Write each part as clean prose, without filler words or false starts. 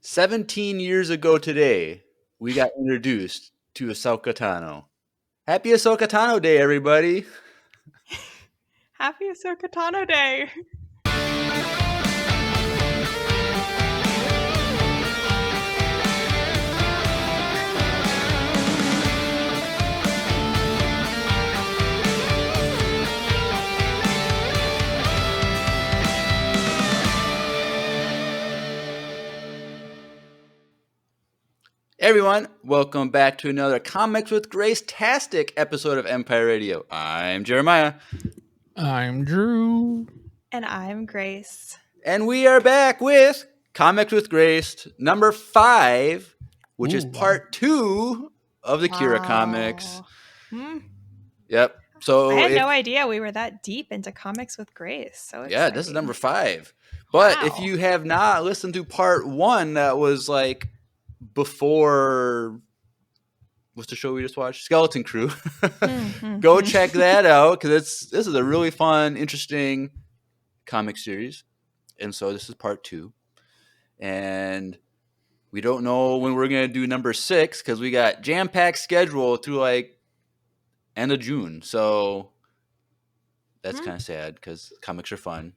17 years ago today, we got introduced to Ahsoka Tano. Happy Ahsoka Tano Day, everybody! Happy Ahsoka Tano Day! Everyone, welcome back to another Comics with Grace-tastic episode of Empire Radio. I'm Jeremiah. I'm Drew. And I'm Grace. And we are back with Comics with Grace number 5, which is part 2 of the Qi'ra comics. Yep. So I had no idea we were that deep into Comics with Grace. So yeah, this is number 5. But if you have not listened to part 1, that was like before, what's the show we just watched? Skeleton Crew. Go check that out because this is a really fun, interesting comic series. And so this is part 2. And we don't know when we're going to do number 6 because we got jam-packed schedule through like end of June. So that's kind of sad because comics are fun.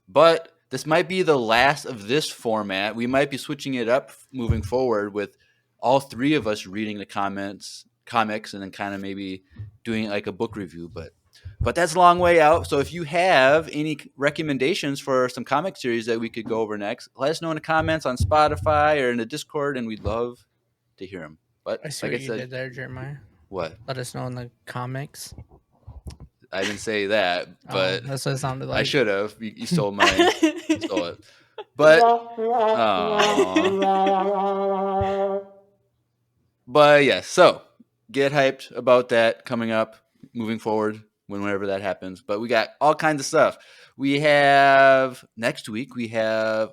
But this might be the last of this format. We might be switching it up moving forward with all 3 of us reading the comics and then kind of maybe doing like a book review. But that's a long way out. So if you have any recommendations for some comic series that we could go over next, let us know in the comments on Spotify or in the Discord, and we'd love to hear them. But I see what you did there, Jeremiah. What? Let us know in the comics. I didn't say that, but that's what it sounded like. I should have. You stole mine. You stole it. But yeah, so get hyped about that coming up, moving forward, whenever that happens. But we got all kinds of stuff. We have next week. We have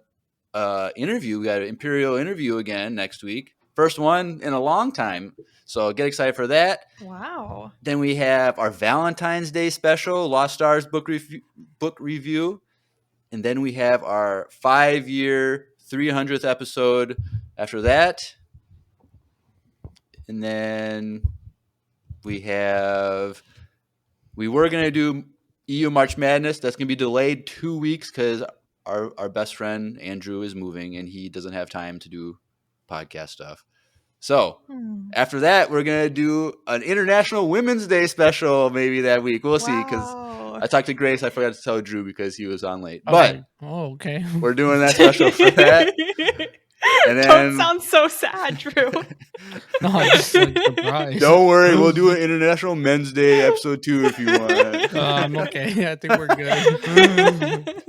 interview. We got an Imperial interview again next week. First one in a long time. So get excited for that. Wow. Then we have our Valentine's Day special, Lost Stars book review. And then we have our 5-year 300th episode after that. And then we were going to do EU March Madness. That's going to be delayed 2 weeks because our best friend Andrew is moving and he doesn't have time to do podcast stuff. So after that, we're going to do an International Women's Day special maybe that week. We'll see because I talked to Grace. I forgot to tell Drew because he was on late. But okay. We're doing that special for that. And then, don't sound so sad, Drew. No, I'm just like surprised. Don't worry. We'll do an International Men's Day episode 2 if you want. I'm okay. I think we're good.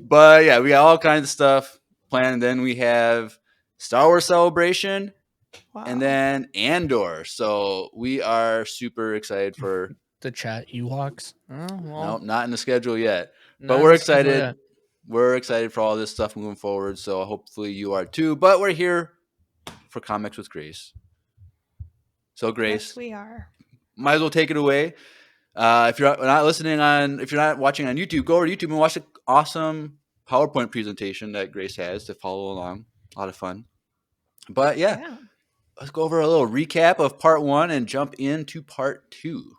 But yeah, we got all kinds of stuff planned. Then we have Star Wars Celebration. Wow. And then Andor. So we are super excited for the chat Ewoks. No, not in the schedule yet. But we're excited. We're excited for all this stuff moving forward. So hopefully you are too. But we're here for Comics with Grace. So Grace, yes, we are. Might as well take it away. If you're not watching on YouTube, go over to YouTube and watch the awesome PowerPoint presentation that Grace has to follow along. A lot of fun. But yeah. Let's go over a little recap of part 1 and jump into part 2.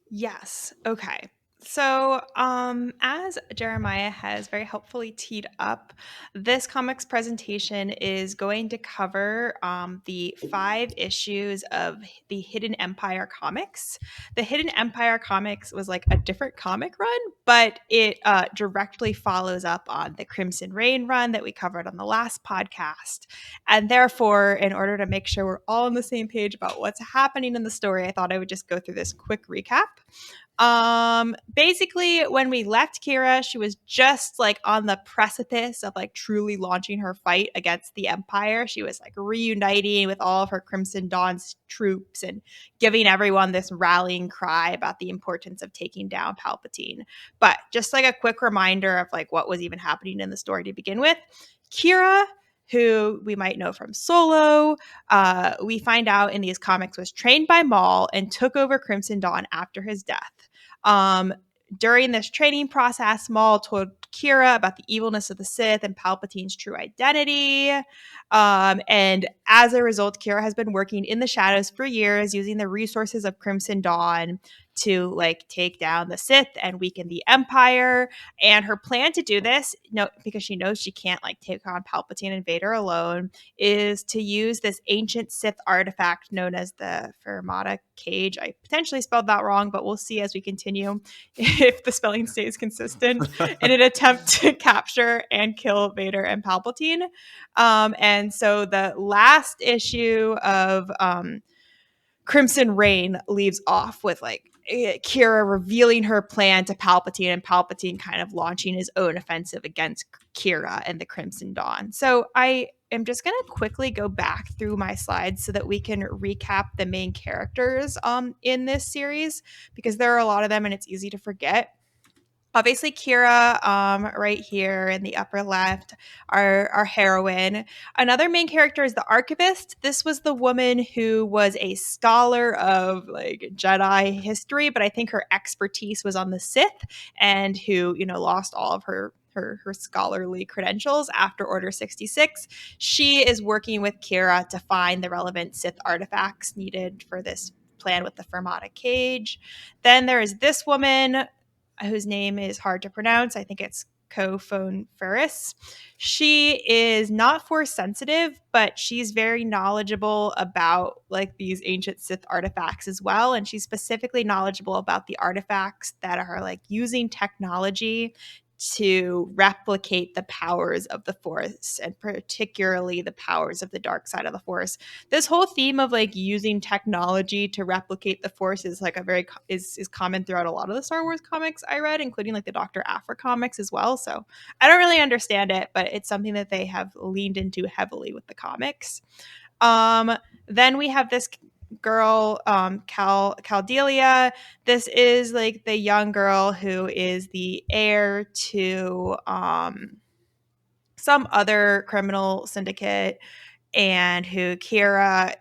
Yes. Okay. So, as Jeremiah has very helpfully teed up, this comics presentation is going to cover the 5 issues of the Hidden Empire comics. The Hidden Empire comics was like a different comic run, but it directly follows up on the Crimson Reign run that we covered on the last podcast. And therefore, in order to make sure we're all on the same page about what's happening in the story, I thought I would just go through this quick recap. Basically when we left Qi'ra, she was just like on the precipice of like truly launching her fight against the Empire. She was like reuniting with all of her Crimson Dawn's troops and giving everyone this rallying cry about the importance of taking down Palpatine. But just like a quick reminder of like what was even happening in the story to begin with, Qi'ra, who we might know from Solo, we find out in these comics was trained by Maul and took over Crimson Dawn after his death. During this training process, Maul told Qi'ra about the evilness of the Sith and Palpatine's true identity. And as a result, Qi'ra has been working in the shadows for years using the resources of Crimson Dawn to like take down the Sith and weaken the Empire. And her plan to do this, because she knows she can't like take on Palpatine and Vader alone, is to use this ancient Sith artifact known as the Fermata Cage. I potentially spelled that wrong, but we'll see as we continue if the spelling stays consistent, in an attempt to capture and kill Vader and Palpatine. And so the last issue of Crimson Reign leaves off with like Qi'ra revealing her plan to Palpatine and Palpatine kind of launching his own offensive against Qi'ra and the Crimson Dawn. So I am just going to quickly go back through my slides so that we can recap the main characters in this series, because there are a lot of them and it's easy to forget. Obviously, Qi'ra, right here in the upper left, our heroine. Another main character is the Archivist. This was the woman who was a scholar of like Jedi history, but I think her expertise was on the Sith, and who, lost all of her scholarly credentials after Order 66. She is working with Qi'ra to find the relevant Sith artifacts needed for this plan with the Fermata Cage. Then there is this woman whose name is hard to pronounce. I think it's Kophone Ferris. She is not force sensitive, but she's very knowledgeable about like these ancient Sith artifacts as well. And she's specifically knowledgeable about the artifacts that are like using technology to replicate the powers of the Force, and particularly the powers of the dark side of the Force. This whole theme of like using technology to replicate the Force is like is common throughout a lot of the Star Wars comics I read, including like the Dr. Aphra comics as well. So I don't really understand it, but it's something that they have leaned into heavily with the comics. Then we have this girl, Caldelia. This is like the young girl who is the heir to some other criminal syndicate, and who Qi'ra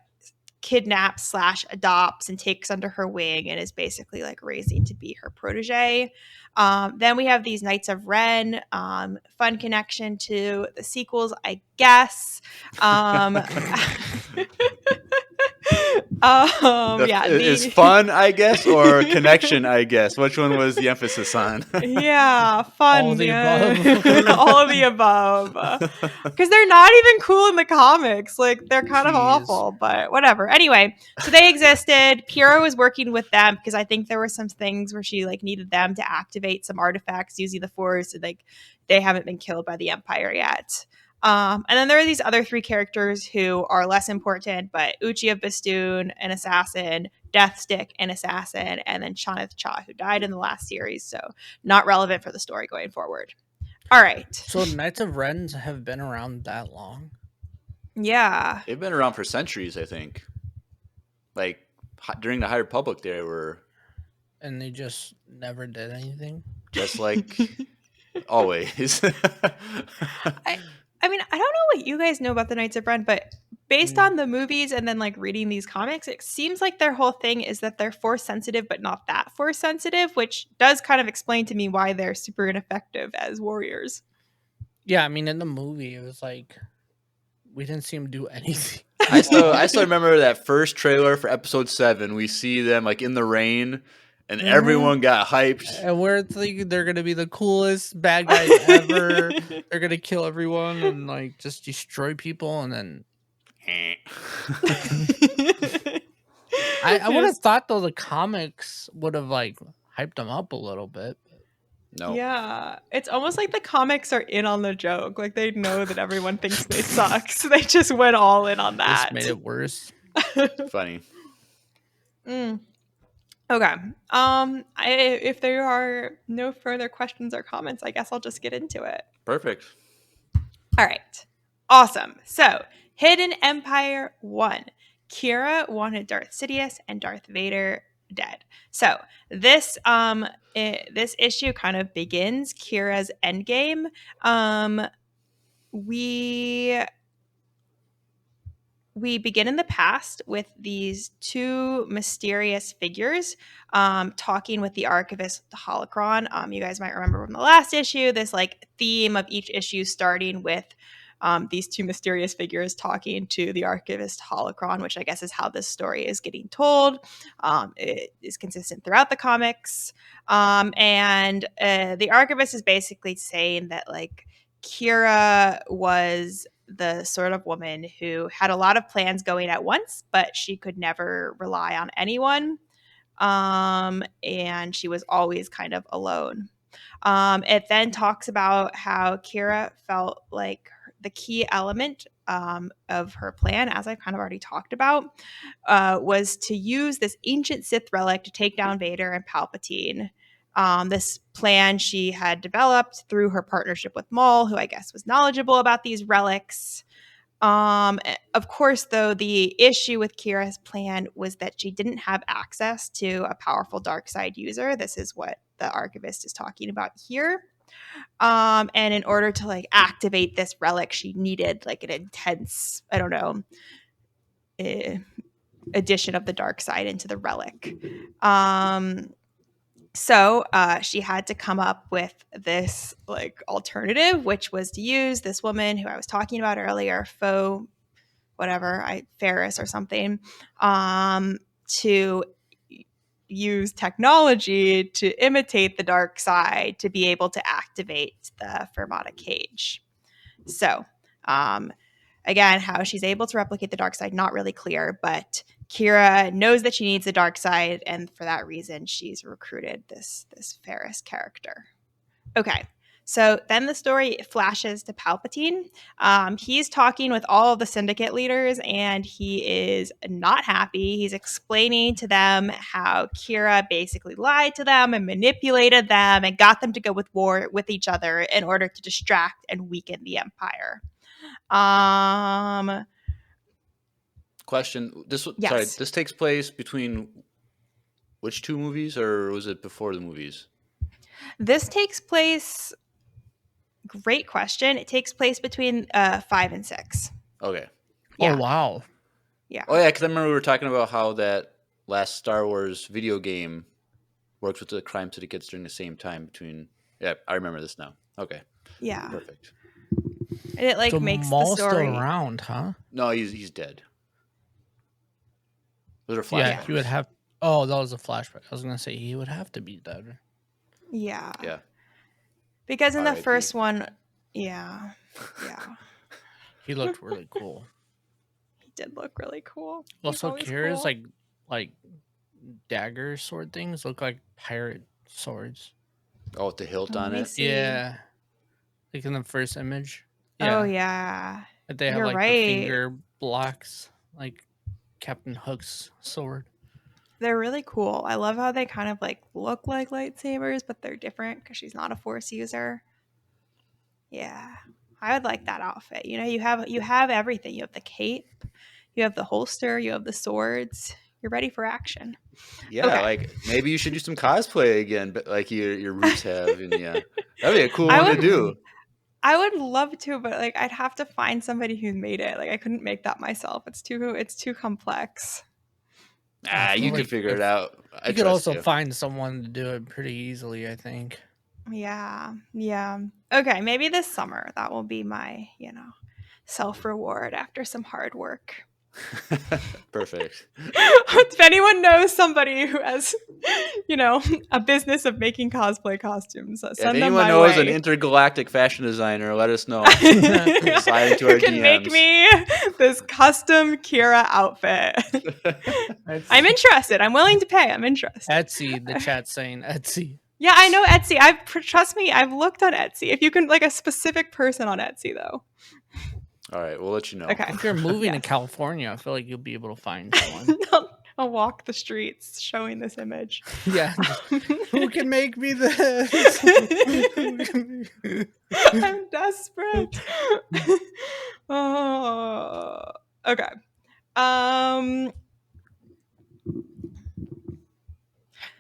kidnaps / adopts and takes under her wing and is basically like raising to be her protege. Then we have these Knights of Ren, fun connection to the sequels, I guess. Is fun, I guess, or connection, I guess. Which one was the emphasis on? Yeah, fun. All of the above. All of the above. Because they're not even cool in the comics. Like, they're kind of awful, but whatever. Anyway, so they existed. Qi'ra was working with them because I think there were some things where she like needed them to activate some artifacts using the Force, and like they haven't been killed by the Empire yet. And then there are these other three characters who are less important, but Uchi of Bastoon, an assassin, Deathstick, an assassin, and then Shanith Cha, who died in the last series, so not relevant for the story going forward. All right. So Knights of Rens have been around that long? Yeah. They've been around for centuries, I think. Like, during the High Republic, they were... And they just never did anything? Just like always. I mean, I don't know what you guys know about the Knights of Ren, but based on the movies and then like reading these comics, it seems like their whole thing is that they're force sensitive, but not that force sensitive, which does kind of explain to me why they're super ineffective as warriors. Yeah, I mean, in the movie, it was like we didn't see them do anything. I still remember that first trailer for episode 7. We see them like in the rain, and everyone got hyped. And we're thinking they're gonna be the coolest bad guys ever. They're gonna kill everyone and like just destroy people, and then I would have thought though the comics would have like hyped them up a little bit. No. Yeah, it's almost like the comics are in on the joke. Like they know that everyone thinks they suck, so they just went all in on that. Just made it worse. Funny. Okay. If there are no further questions or comments, I guess I'll just get into it. Perfect. All right. Awesome. So, Hidden Empire 1. Qi'ra wanted Darth Sidious and Darth Vader dead. So, this issue kind of begins Kira's endgame. We we begin in the past with these two mysterious figures talking with the archivist holocron. You guys might remember from the last issue this like theme of each issue starting with these two mysterious figures talking to the archivist holocron, which I guess is how this story is getting told. It is consistent throughout the comics. And the archivist is basically saying that like Qi'ra was the sort of woman who had a lot of plans going at once, but she could never rely on anyone. And she was always kind of alone. It then talks about how Qi'ra felt like the key element of her plan, as I've kind of already talked about, was to use this ancient Sith relic to take down Vader and Palpatine. This plan she had developed through her partnership with Maul, who I guess was knowledgeable about these relics. Of course, though, the issue with Qi'ra's plan was that she didn't have access to a powerful dark side user. This is what the archivist is talking about here. And in order to like activate this relic, she needed like an intense, I don't know, addition of the dark side into the relic. So she had to come up with this like alternative, which was to use this woman who I was talking about earlier, Ferris or something, to use technology to imitate the dark side to be able to activate the Fermata cage. So, again, how she's able to replicate the dark side, not really clear, but Qi'ra knows that she needs the dark side, and for that reason, she's recruited this Ferris character. Okay. So then the story flashes to Palpatine. He's talking with all of the Syndicate leaders, and he is not happy. He's explaining to them how Qi'ra basically lied to them and manipulated them and got them to go with war with each other in order to distract and weaken the Empire. Question. Sorry, this takes place between which two movies, or was it before the movies? This takes place... Great question. It takes place between 5 and 6. Okay. Yeah. Oh, wow. Yeah. Oh, yeah, because I remember we were talking about how that last Star Wars video game works with the crime syndicates during the same time between... Yeah, I remember this now. Okay. Yeah. Perfect. And it like so makes Maul's the story... still around, huh? No, he's dead. Those are flashbacks. Yeah, he would have... Oh, that was a flashback. I was going to say he would have to be dead. Yeah. Yeah. Because in the first one, yeah. He looked really cool. He did look really cool. Also, Qi'ra's cool. like dagger sword things look like pirate swords. Oh, with the hilt on it? See. Yeah. Like in the first image. Yeah. Oh, yeah. They have like the finger blocks, like Captain Hook's sword. They're really cool. I love how they kind of like look like lightsabers, but they're different because she's not a Force user. Yeah, I would like that outfit. You know, you have everything. You have the cape, you have the holster, you have the swords. You're ready for action. Yeah, okay. Like maybe you should do some cosplay again, but like your roots have, and yeah, that'd be a cool one to do. I would love to, but like I'd have to find somebody who made it. Like I couldn't make that myself. It's too complex. You could figure it out. You could also find someone to do it pretty easily, I think. Yeah. Okay, maybe this summer. That will be my, self-reward after some hard work. Perfect. If anyone knows somebody who has, a business of making cosplay costumes, send them my way. If anyone knows an intergalactic fashion designer, let us know. Slide into our DMs. Can make me this custom Qi'ra outfit. I'm interested. I'm willing to pay. I'm interested. Etsy, the chat's saying Etsy. Yeah, I know Etsy. Trust me, I've looked on Etsy. If you can, like a specific person on Etsy, though. All right, we'll let you know. Okay. If you're moving to California, I feel like you'll be able to find someone. I'll walk the streets showing this image. Yeah. Who can make me this? I'm desperate. Oh, okay.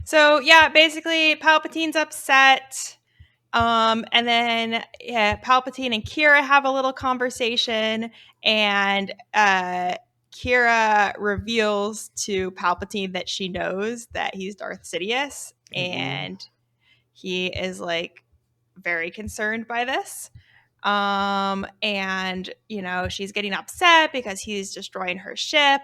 So yeah, basically Palpatine's upset. And then Palpatine and Qi'ra have a little conversation, and Qi'ra reveals to Palpatine that she knows that he's Darth Sidious, and he is like very concerned by this. And she's getting upset because he's destroying her ship.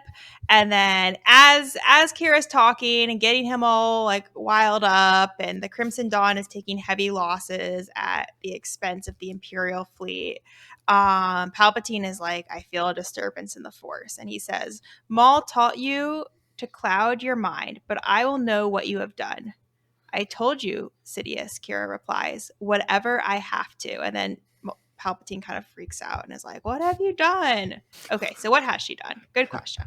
And then as Kira's talking and getting him all like wild up, and the Crimson Dawn is taking heavy losses at the expense of the Imperial fleet, Palpatine is like, I feel a disturbance in the Force. And he says, Maul taught you to cloud your mind, but I will know what you have done. I told you, Sidious, Qi'ra replies, whatever I have to. And then Palpatine kind of freaks out and is like, what have you done? Okay, so what has she done? Good question.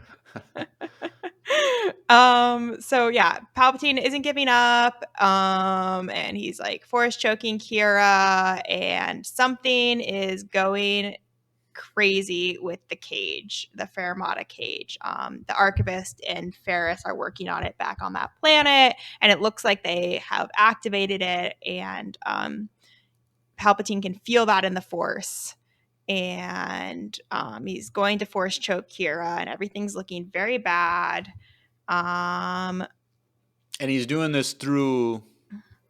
So yeah, Palpatine isn't giving up. And he's like force choking Qi'ra, and something is going crazy with the cage, the Ferramata cage. The Archivist and Ferris are working on it back on that planet, and it looks like they have activated it, and Palpatine can feel that in the Force, and he's going to force choke Qi'ra, and everything's looking very bad. And he's doing this through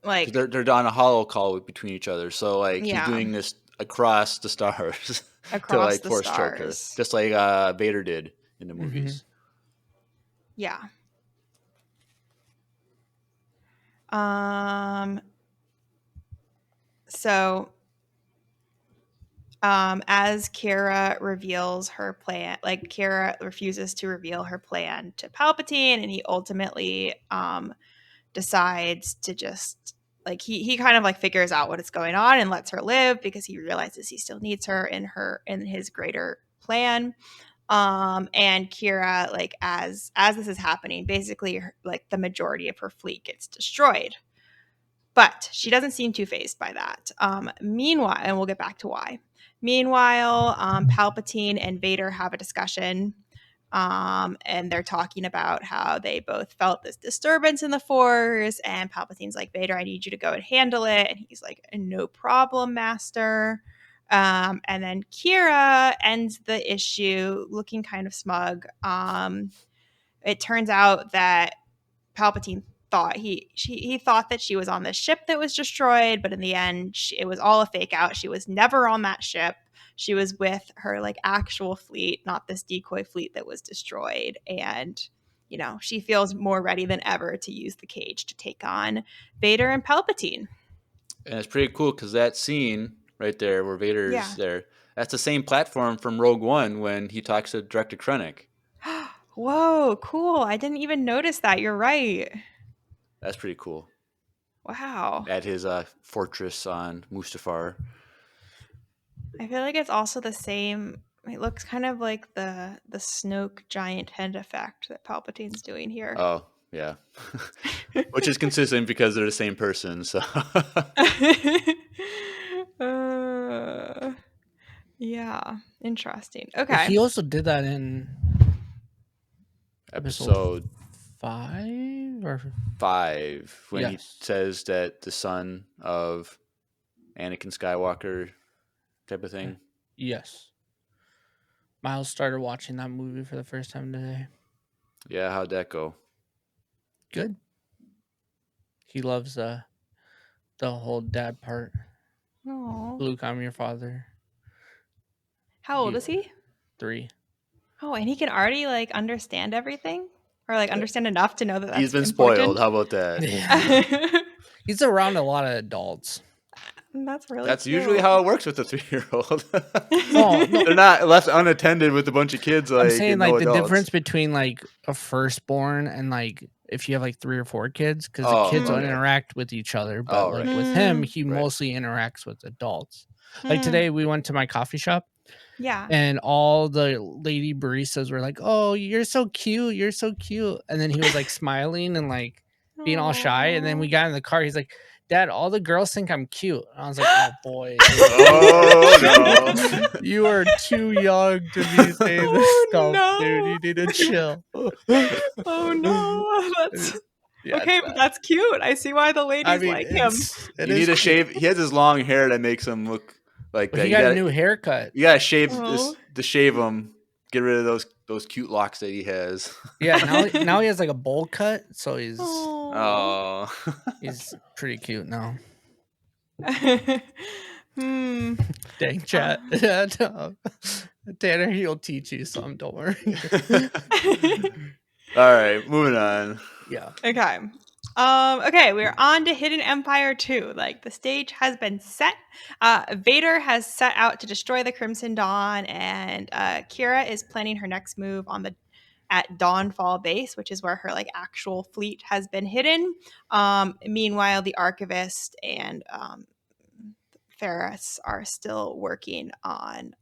like they're on a hollow call between each other, so like Yeah. he's doing this across the stars to across like the force choke her, stars. just like Vader did in the movies. Yeah. So as Qi'ra reveals her plan, like Qi'ra refuses to reveal her plan to Palpatine, and he ultimately decides to just like he kind of like figures out what is going on and lets her live because he realizes he still needs her in his greater plan. And Qi'ra, like as this is happening, basically like the majority of her fleet gets destroyed. But she doesn't seem too fazed by that. Meanwhile, and we'll get back to why. Meanwhile, Palpatine and Vader have a discussion, and they're talking about how they both felt this disturbance in the Force. And Palpatine's like, Vader, I need you to go and handle it. And he's like, no problem, Master. And then Qi'ra ends the issue looking kind of smug. It turns out that Palpatine thought he thought that she was on this ship that was destroyed, but in the end it was all a fake out. She was never on that ship. She was with her like actual fleet, not this decoy fleet that was destroyed. And she feels more ready than ever to use the cage to take on Vader and Palpatine. And it's pretty cool because that scene right there where Vader's there, that's the same platform from Rogue One when he talks to Director Krennic. Whoa, cool. I didn't even notice that. You're right. That's pretty cool. Wow. At his fortress on Mustafar. I feel like it's also the same. It looks kind of like the Snoke giant head effect that Palpatine's doing here. Oh, yeah. Which is consistent because they're the same person, so. Yeah, interesting. Okay. He also did that in episode 5 or 5 when he says that the son of Anakin Skywalker type of thing. Yes. Miles started watching that movie for the first time today. Yeah, how'd that go? Good. He loves the whole dad part. Aww. Luke, I'm your father. How old is he? 3. Oh, and he can already like understand everything, or like understand enough to know that that's he's been important? spoiled. How about that? Yeah. He's around a lot of adults. That's cute. Usually how it works with a 3-year-old. No, they're not left unattended with a bunch of kids. Like, I'm saying like the adults. difference between like a firstborn and like if you have like 3 or 4 kids, because the kids don't interact with each other, but like with him, he mostly interacts with adults. Like today, we went to my coffee shop. Yeah. And all the lady baristas were like, "Oh, you're so cute. You're so cute." And then he was like smiling and like being all shy. And then we got in the car. He's like, "Dad, all the girls think I'm cute." And I was like, "Oh boy. Oh no. You are too young to be saying this stuff, dude. You need to chill." Oh no. That's okay, but that's cute. I see why the ladies like him. You need to shave. He has his long hair that makes him look like that. He got a new haircut. You gotta shave to shave him. Get rid of those cute locks that he has. Yeah, now he has like a bowl cut, so he's he's pretty cute now. Dang, chat. Tanner, he'll teach you some. Don't worry. All right, moving on. Yeah. Okay. Okay, we're on to Hidden Empire 2. Like, the stage has been set. Vader has set out to destroy the Crimson Dawn, and Qi'ra is planning her next move at Dawnfall Base, which is where her like actual fleet has been hidden. Meanwhile, the Archivist and Ferris are still working on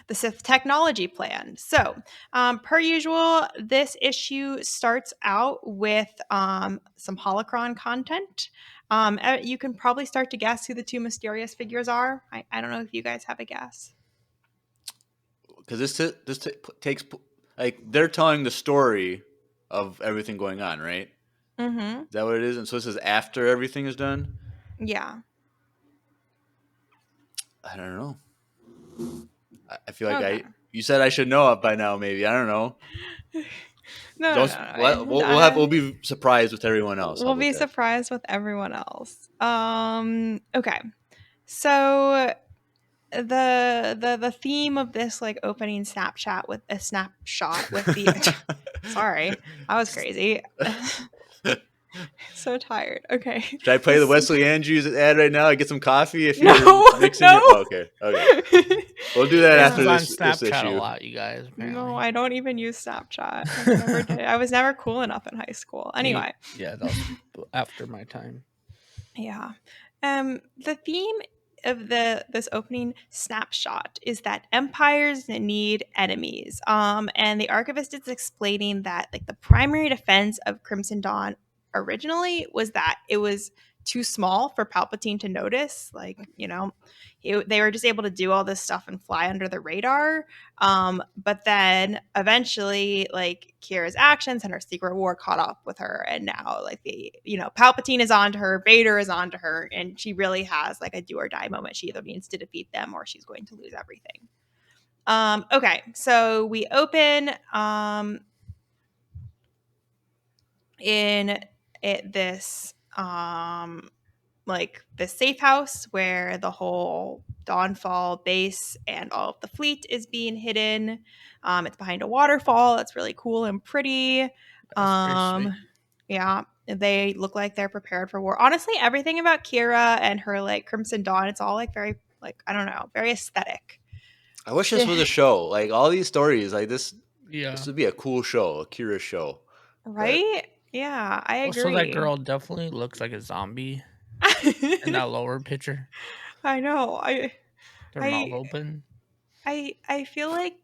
the Sith technology plan. So, per usual, this issue starts out with some holocron content. You can probably start to guess who the two mysterious figures are. I don't know if you guys have a guess. Because this takes, like, they're telling the story of everything going on, right? Mm-hmm. Is that what it is? And so this is after everything is done? Yeah. I don't know. I feel like you said I should know it by now, maybe. I don't know. No. We'll be surprised with everyone else. We'll be surprised with everyone else. Okay. So the theme of this like opening snapshot with the sorry, I was crazy. So tired. Okay. Should I play the Wesley Andrews ad right now? I get some coffee if you're mixing it. Oh, okay. We'll do that after this issue. A lot, you guys. Apparently. No, I don't even use Snapchat. I was never cool enough in high school. Anyway. Yeah, that was after my time. Yeah. The theme of this opening snapshot is that empires need enemies. And the Archivist is explaining that like the primary defense of Crimson Dawn originally was that it was too small for Palpatine to notice. Like, you know, they were just able to do all this stuff and fly under the radar. But then eventually, like, Qi'ra's actions and her secret war caught up with her, and now, like, Palpatine is onto her, Vader is onto her, and she really has like a do or die moment. She either needs to defeat them or she's going to lose everything. Okay, so we open in this like the safe house where the whole Dawnfall base and all of the fleet is being hidden. It's behind a waterfall. It's really cool and pretty. Yeah, they look like they're prepared for war. Honestly, everything about Qi'ra and her like Crimson Dawn, it's all like very like, I don't know, very aesthetic. I wish this was a show. Like all these stories, like this. Yeah, this would be a cool show, a Qi'ra show. Right? But, yeah, I agree. So that girl definitely looks like a zombie in that lower picture. I know. Their mouth open. I feel like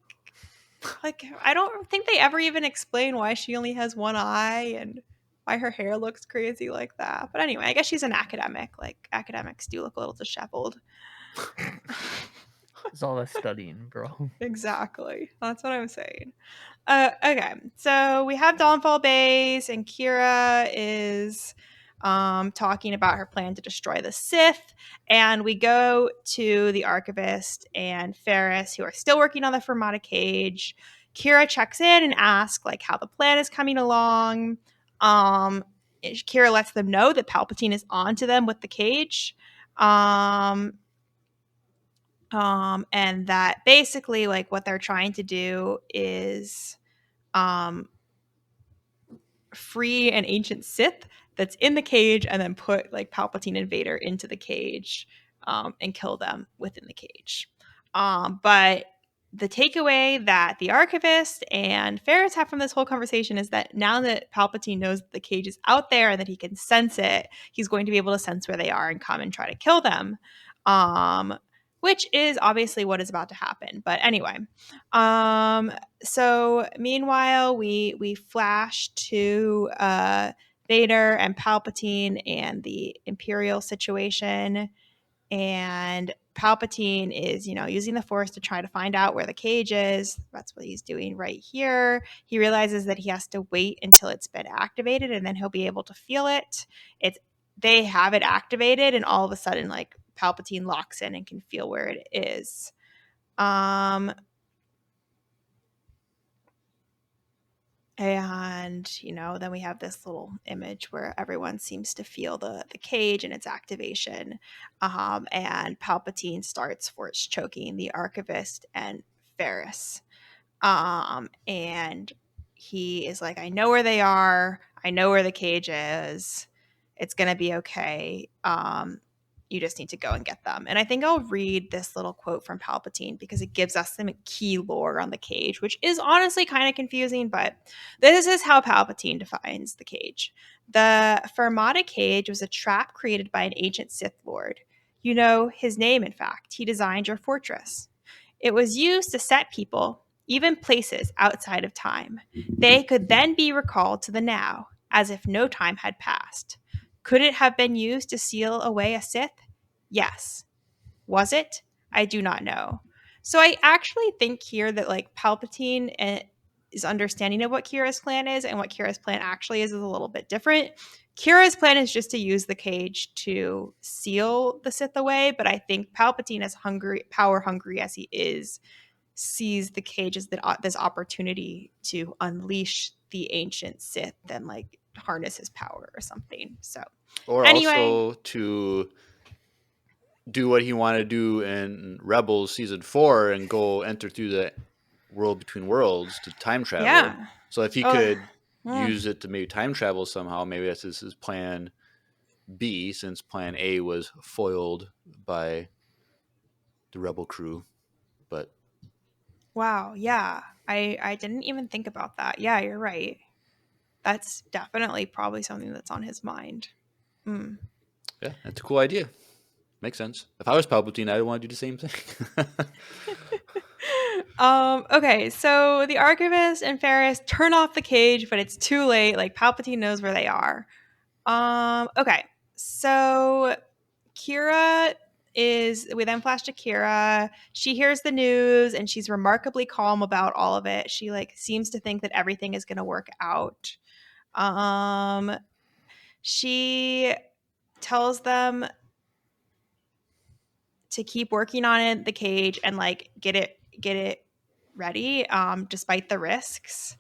I don't think they ever even explain why she only has one eye and why her hair looks crazy like that. But anyway, I guess she's an academic. Like, academics do look a little disheveled. It's all that studying, bro. Exactly. That's what I'm saying. Okay, so we have Dawnfall Base, and Qi'ra is talking about her plan to destroy the Sith. And we go to the Archivist and Ferris, who are still working on the Fermata cage. Qi'ra checks in and asks like how the plan is coming along. Qi'ra lets them know that Palpatine is onto them with the cage. And that basically like what they're trying to do is free an ancient Sith that's in the cage and then put like Palpatine and Vader into the cage and kill them within the cage. But the takeaway that the Archivist and Ferris have from this whole conversation is that now that Palpatine knows that the cage is out there and that he can sense it, he's going to be able to sense where they are and come and try to kill them. Which is obviously what is about to happen. But anyway, so meanwhile, we flash to Vader and Palpatine and the Imperial situation. And Palpatine is, using the Force to try to find out where the cage is. That's what he's doing right here. He realizes that he has to wait until it's been activated, and then he'll be able to feel it. They have it activated, and all of a sudden, like, Palpatine locks in and can feel where it is. And, then we have this little image where everyone seems to feel the cage and its activation. And Palpatine starts force choking the archivist and Ferris. And he is like, I know where they are. I know where the cage is. It's going to be okay. You just need to go and get them. And I think I'll read this little quote from Palpatine because it gives us some key lore on the cage, which is honestly kind of confusing, but this is how Palpatine defines the cage. The Fermata cage was a trap created by an ancient Sith Lord. You know his name, in fact. He designed your fortress. It was used to set people, even places, outside of time. They could then be recalled to the now, as if no time had passed. Could it have been used to seal away a Sith? Yes. Was it? I do not know. So I actually think here that like Palpatine is understanding of what Qi'ra's plan is, and what Qi'ra's plan actually is a little bit different. Qi'ra's plan is just to use the cage to seal the Sith away, but I think Palpatine, as power hungry as he is, sees the cage as this opportunity to unleash the ancient Sith and like harness his power or something. So, Or anyway, also to do what he wanted to do in Rebels season 4 and go enter through the world between worlds to time travel. yeah. So if he Oh, could use it to maybe time travel somehow, maybe that's his plan B, since plan A was foiled by the Rebel crew. But wow. Yeah. I didn't even think about that. Yeah, you're right. That's definitely probably something that's on his mind. Mm. yeah, that's a cool idea. Makes sense. If I was Palpatine, I'd want to do the same thing. Okay, so the Archivist and Ferris turn off the cage, but it's too late. Like Palpatine knows where they are. Okay, so we then flash to Qi'ra. She hears the news and she's remarkably calm about all of it. She like seems to think that everything is going to work out. She tells them to keep working on it, the cage, and like get it ready, despite the risks.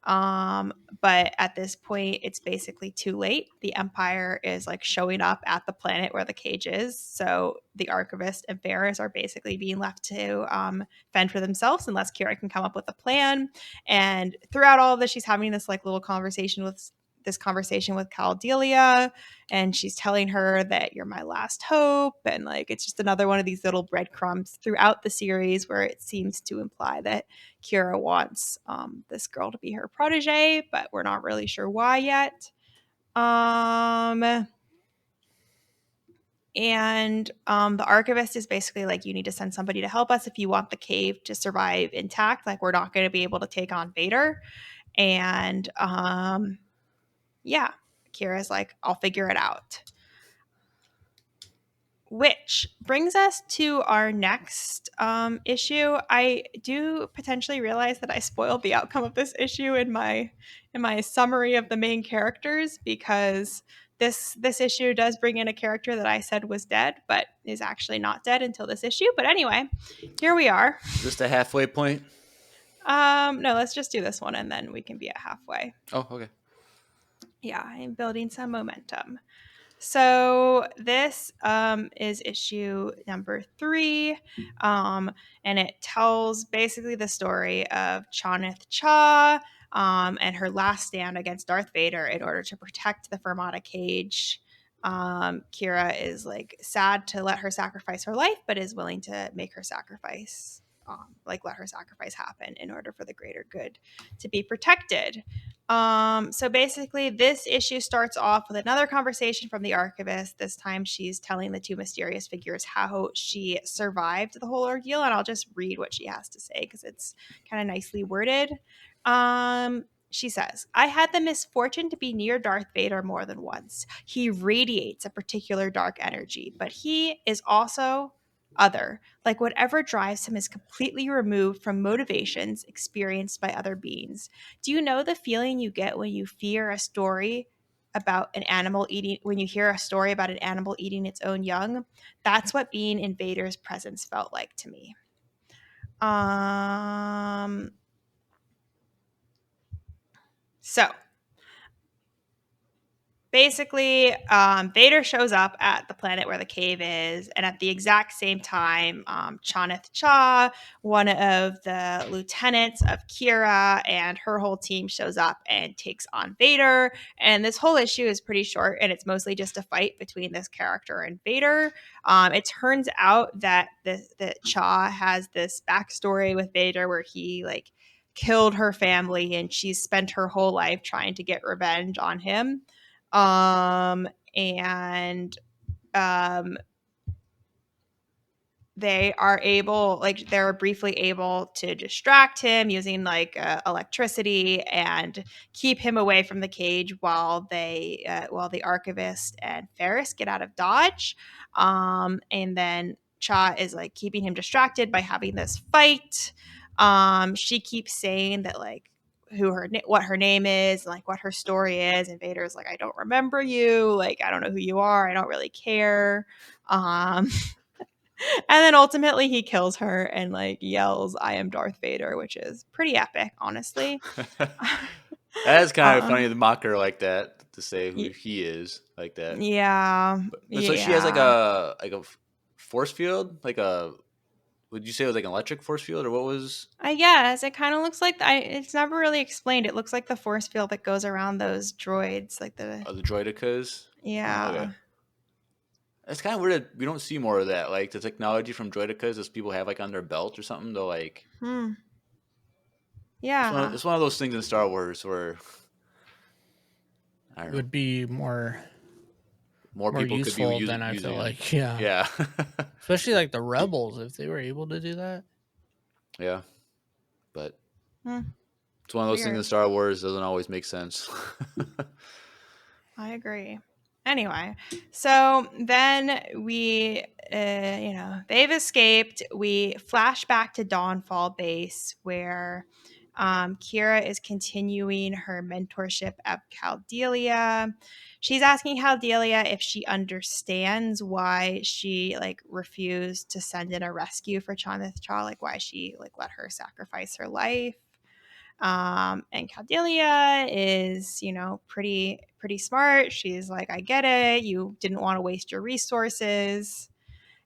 But at this point, it's basically too late. The Empire is like showing up at the planet where the cage is. So the Archivist and Ferris are basically being left to fend for themselves unless Qi'ra can come up with a plan. And throughout all of this, she's having this like little conversation with Cal Delia, and she's telling her that you're my last hope. And like it's just another one of these little breadcrumbs throughout the series where it seems to imply that Qi'ra wants this girl to be her protege, but we're not really sure why yet. The Archivist is basically like, you need to send somebody to help us if you want the cave to survive intact. Like, we're not going to be able to take on Vader. And yeah, Qi'ra's like, I'll figure it out. Which brings us to our next issue. I do potentially realize that I spoiled the outcome of this issue in my summary of the main characters, because this issue does bring in a character that I said was dead, but is actually not dead until this issue. But anyway, here we are. Is this the halfway point? No, let's just do this one and then we can be at halfway. Oh, okay. Yeah, I'm building some momentum. So this is issue number 3, and it tells basically the story of Chonith Cha and her last stand against Darth Vader in order to protect the Fermata cage. Qi'ra is like sad to let her sacrifice her life, but is willing to make her sacrifice, let her sacrifice happen in order for the greater good to be protected. So basically, this issue starts off with another conversation from the Archivist. This time, she's telling the two mysterious figures how she survived the whole ordeal, and I'll just read what she has to say because it's kind of nicely worded. She says, I had the misfortune to be near Darth Vader more than once. He radiates a particular dark energy, but he is also other. Like whatever drives him is completely removed from motivations experienced by other beings. Do you know the feeling you get when you hear a story about an animal eating its own young? That's what being in Vader's presence felt like to me. So basically, Vader shows up at the planet where the cave is, and at the exact same time, Chonith Cha, one of the lieutenants of Qi'ra, and her whole team shows up and takes on Vader. And this whole issue is pretty short, and it's mostly just a fight between this character and Vader. It turns out that that Cha has this backstory with Vader where he like killed her family, and she's spent her whole life trying to get revenge on him. And they are able, like, they're briefly able to distract him using like electricity and keep him away from the cage while the archivist and Ferris get out of Dodge. And then Cha is like keeping him distracted by having this fight. She keeps saying that like what her name is, like what her story is, and Vader's like, I don't remember you, like I don't know who you are, I don't really care. And then ultimately he kills her and like yells, I am Darth Vader, which is pretty epic, honestly. That is kind of funny to mock her like that, to say who he is like that. Yeah. But so she has like a force field, like would you say it was like an electric force field, or what was? I guess it kind of looks like it's never really explained. It looks like the force field that goes around those droids, like the droidicas. Yeah. Okay. It's kind of weird that we don't see more of that, like the technology from droidicas as people have like on their belt or something. Though, like, yeah, it's one of those things in Star Wars where I don't know, it would be more people useful could be than I using feel it. like. Yeah. Especially like the Rebels, if they were able to do that. Yeah, but it's one of those things in Star Wars doesn't always make sense. I agree. Anyway, so then we, they've escaped. We flash back to Dawnfall Base where Qi'ra is continuing her mentorship of Caldelia. She's asking Caldelia if she understands why she like refused to send in a rescue for Chonith Cha, like why she like let her sacrifice her life. And Caldelia is, pretty smart. She's like, I get it. You didn't want to waste your resources.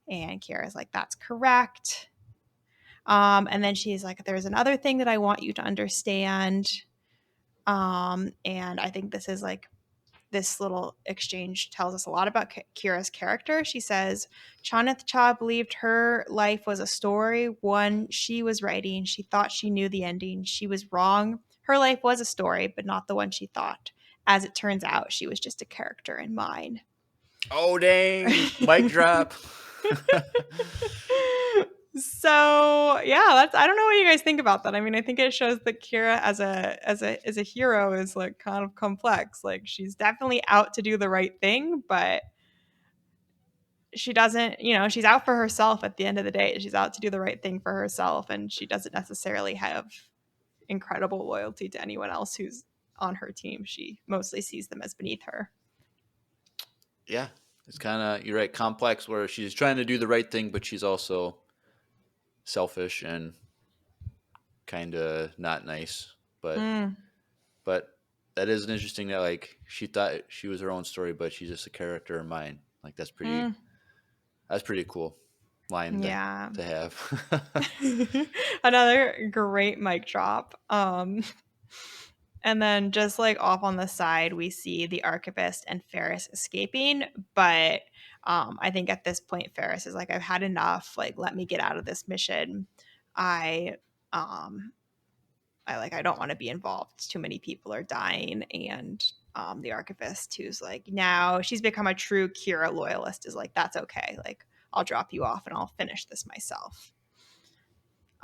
And Qi'ra's like, that's correct. And then she's like, there's another thing that I want you to understand. And I think this is like, this little exchange tells us a lot about Qi'ra's character. She says, Chonith Cha believed her life was a story, one she was writing. She thought she knew the ending. She was wrong. Her life was a story, but not the one she thought. As it turns out, she was just a character in mine. Oh, dang. Mic drop. So yeah, I don't know what you guys think about that. I mean, I think it shows that Qi'ra as a hero is like kind of complex. Like she's definitely out to do the right thing, but she doesn't, she's out for herself at the end of the day. She's out to do the right thing for herself, and she doesn't necessarily have incredible loyalty to anyone else who's on her team. She mostly sees them as beneath her. Yeah, it's kind of, you're right, complex, where she's trying to do the right thing, but she's also selfish and kind of not nice. But that is interesting that like she thought she was her own story, but she's just a character in mine. Like that's pretty cool line to have. Another great mic drop. And then just like off on the side, we see the archivist and Ferris escaping. But I think at this point, Ferris is like, I've had enough. Like, let me get out of this mission. I don't want to be involved. Too many people are dying. And the archivist, who's like, now she's become a true Qi'ra loyalist, is like, that's okay. Like, I'll drop you off and I'll finish this myself.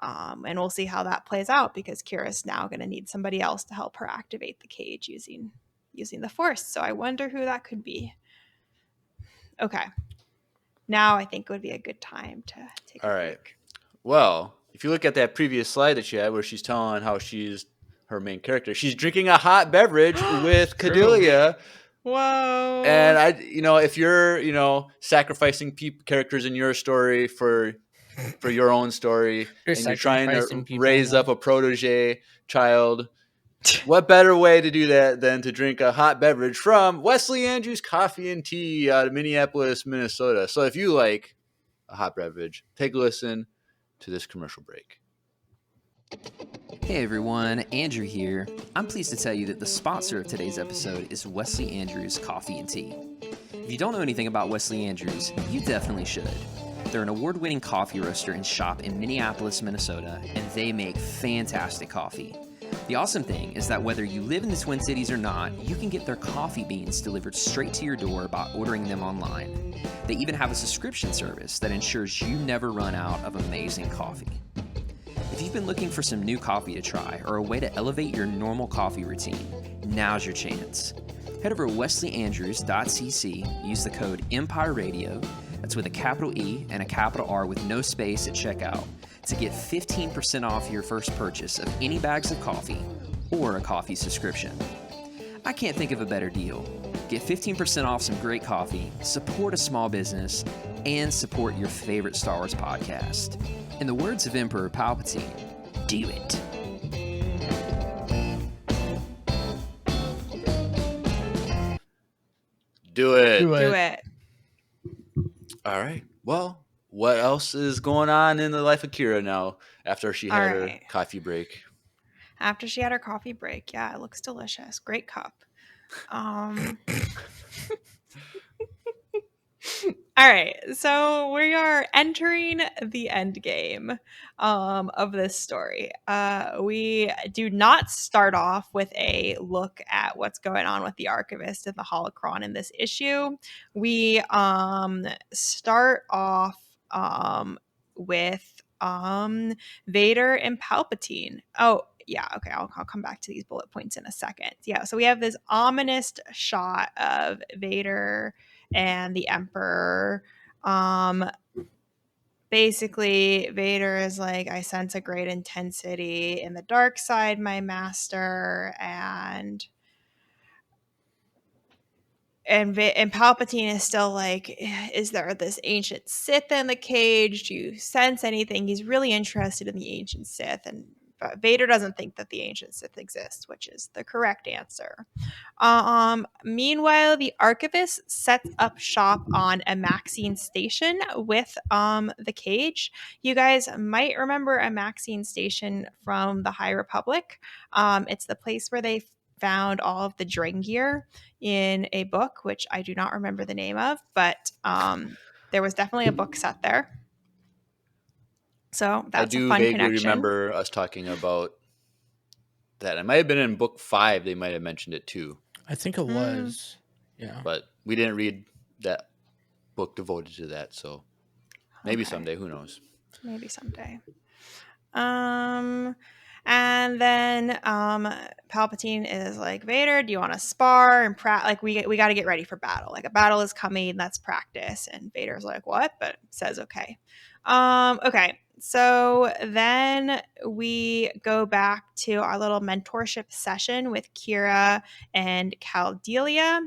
And we'll see how that plays out, because Qi'ra's now going to need somebody else to help her activate the cage using the Force. So I wonder who that could be. Okay. Now I think it would be a good time to take a break. Well, if you look at that previous slide that she had where she's telling how she's her main character, she's drinking a hot beverage with Caldelia. Whoa. And if you're, sacrificing characters in your story for your own story, and you're trying to raise up a protege child what better way to do that than to drink a hot beverage from Wesley Andrews Coffee and Tea out of Minneapolis, Minnesota. So if you like a hot beverage, take a listen to this commercial break. Hey everyone, Andrew here. I'm pleased to tell you that the sponsor of today's episode is Wesley Andrews Coffee and Tea. If you don't know anything about Wesley Andrews, you definitely should. They're an award-winning coffee roaster and shop in Minneapolis, Minnesota, and they make fantastic coffee. The awesome thing is that whether you live in the Twin Cities or not, you can get their coffee beans delivered straight to your door by ordering them online. They even have a subscription service that ensures you never run out of amazing coffee. If you've been looking for some new coffee to try or a way to elevate your normal coffee routine, now's your chance. Head over to wesleyandrews.cc, use the code EMPIRERadio, that's with a capital E and a capital R with no space at checkout, to get 15% off your first purchase of any bags of coffee or a coffee subscription. I can't think of a better deal. Get 15% off some great coffee, support a small business, and support your favorite Star Wars podcast. In the words of Emperor Palpatine, do it. Do it. Do it. All right. Well, what else is going on in the life of Qi'ra now after she had her coffee break? After she had her coffee break. Yeah, it looks delicious. Great cup. All right, so we are entering the end game of this story. We do not start off with a look at what's going on with the Archivist and the Holocron in this issue. We start off with Vader and Palpatine. Oh, yeah, okay, I'll come back to these bullet points in a second. Yeah, so we have this ominous shot of Vader and the Emperor. Basically, Vader is like, I sense a great intensity in the dark side, my master, and Palpatine is still like, is there this ancient Sith in the cage? Do you sense anything? He's really interested in the ancient Sith, and Vader doesn't think that the ancient Sith exists, which is the correct answer. Meanwhile, the Archivist sets up shop on a Maxine station with the cage. You guys might remember a Maxine station from the High Republic. It's the place where they found all of the Drengir in a book, which I do not remember the name of, but there was definitely a book set there. So that's a fun connection. I do vaguely remember us talking about that. It might have been in book 5. They might have mentioned it too. I think it was. Yeah. But we didn't read that book devoted to that. So maybe someday. Who knows? Maybe someday. And then Palpatine is like, Vader, do you want to spar and like we got to get ready for battle. Like a battle is coming, let's practice. And Vader's like, what? But says okay. Okay. So then we go back to our little mentorship session with Qi'ra and Caldelia.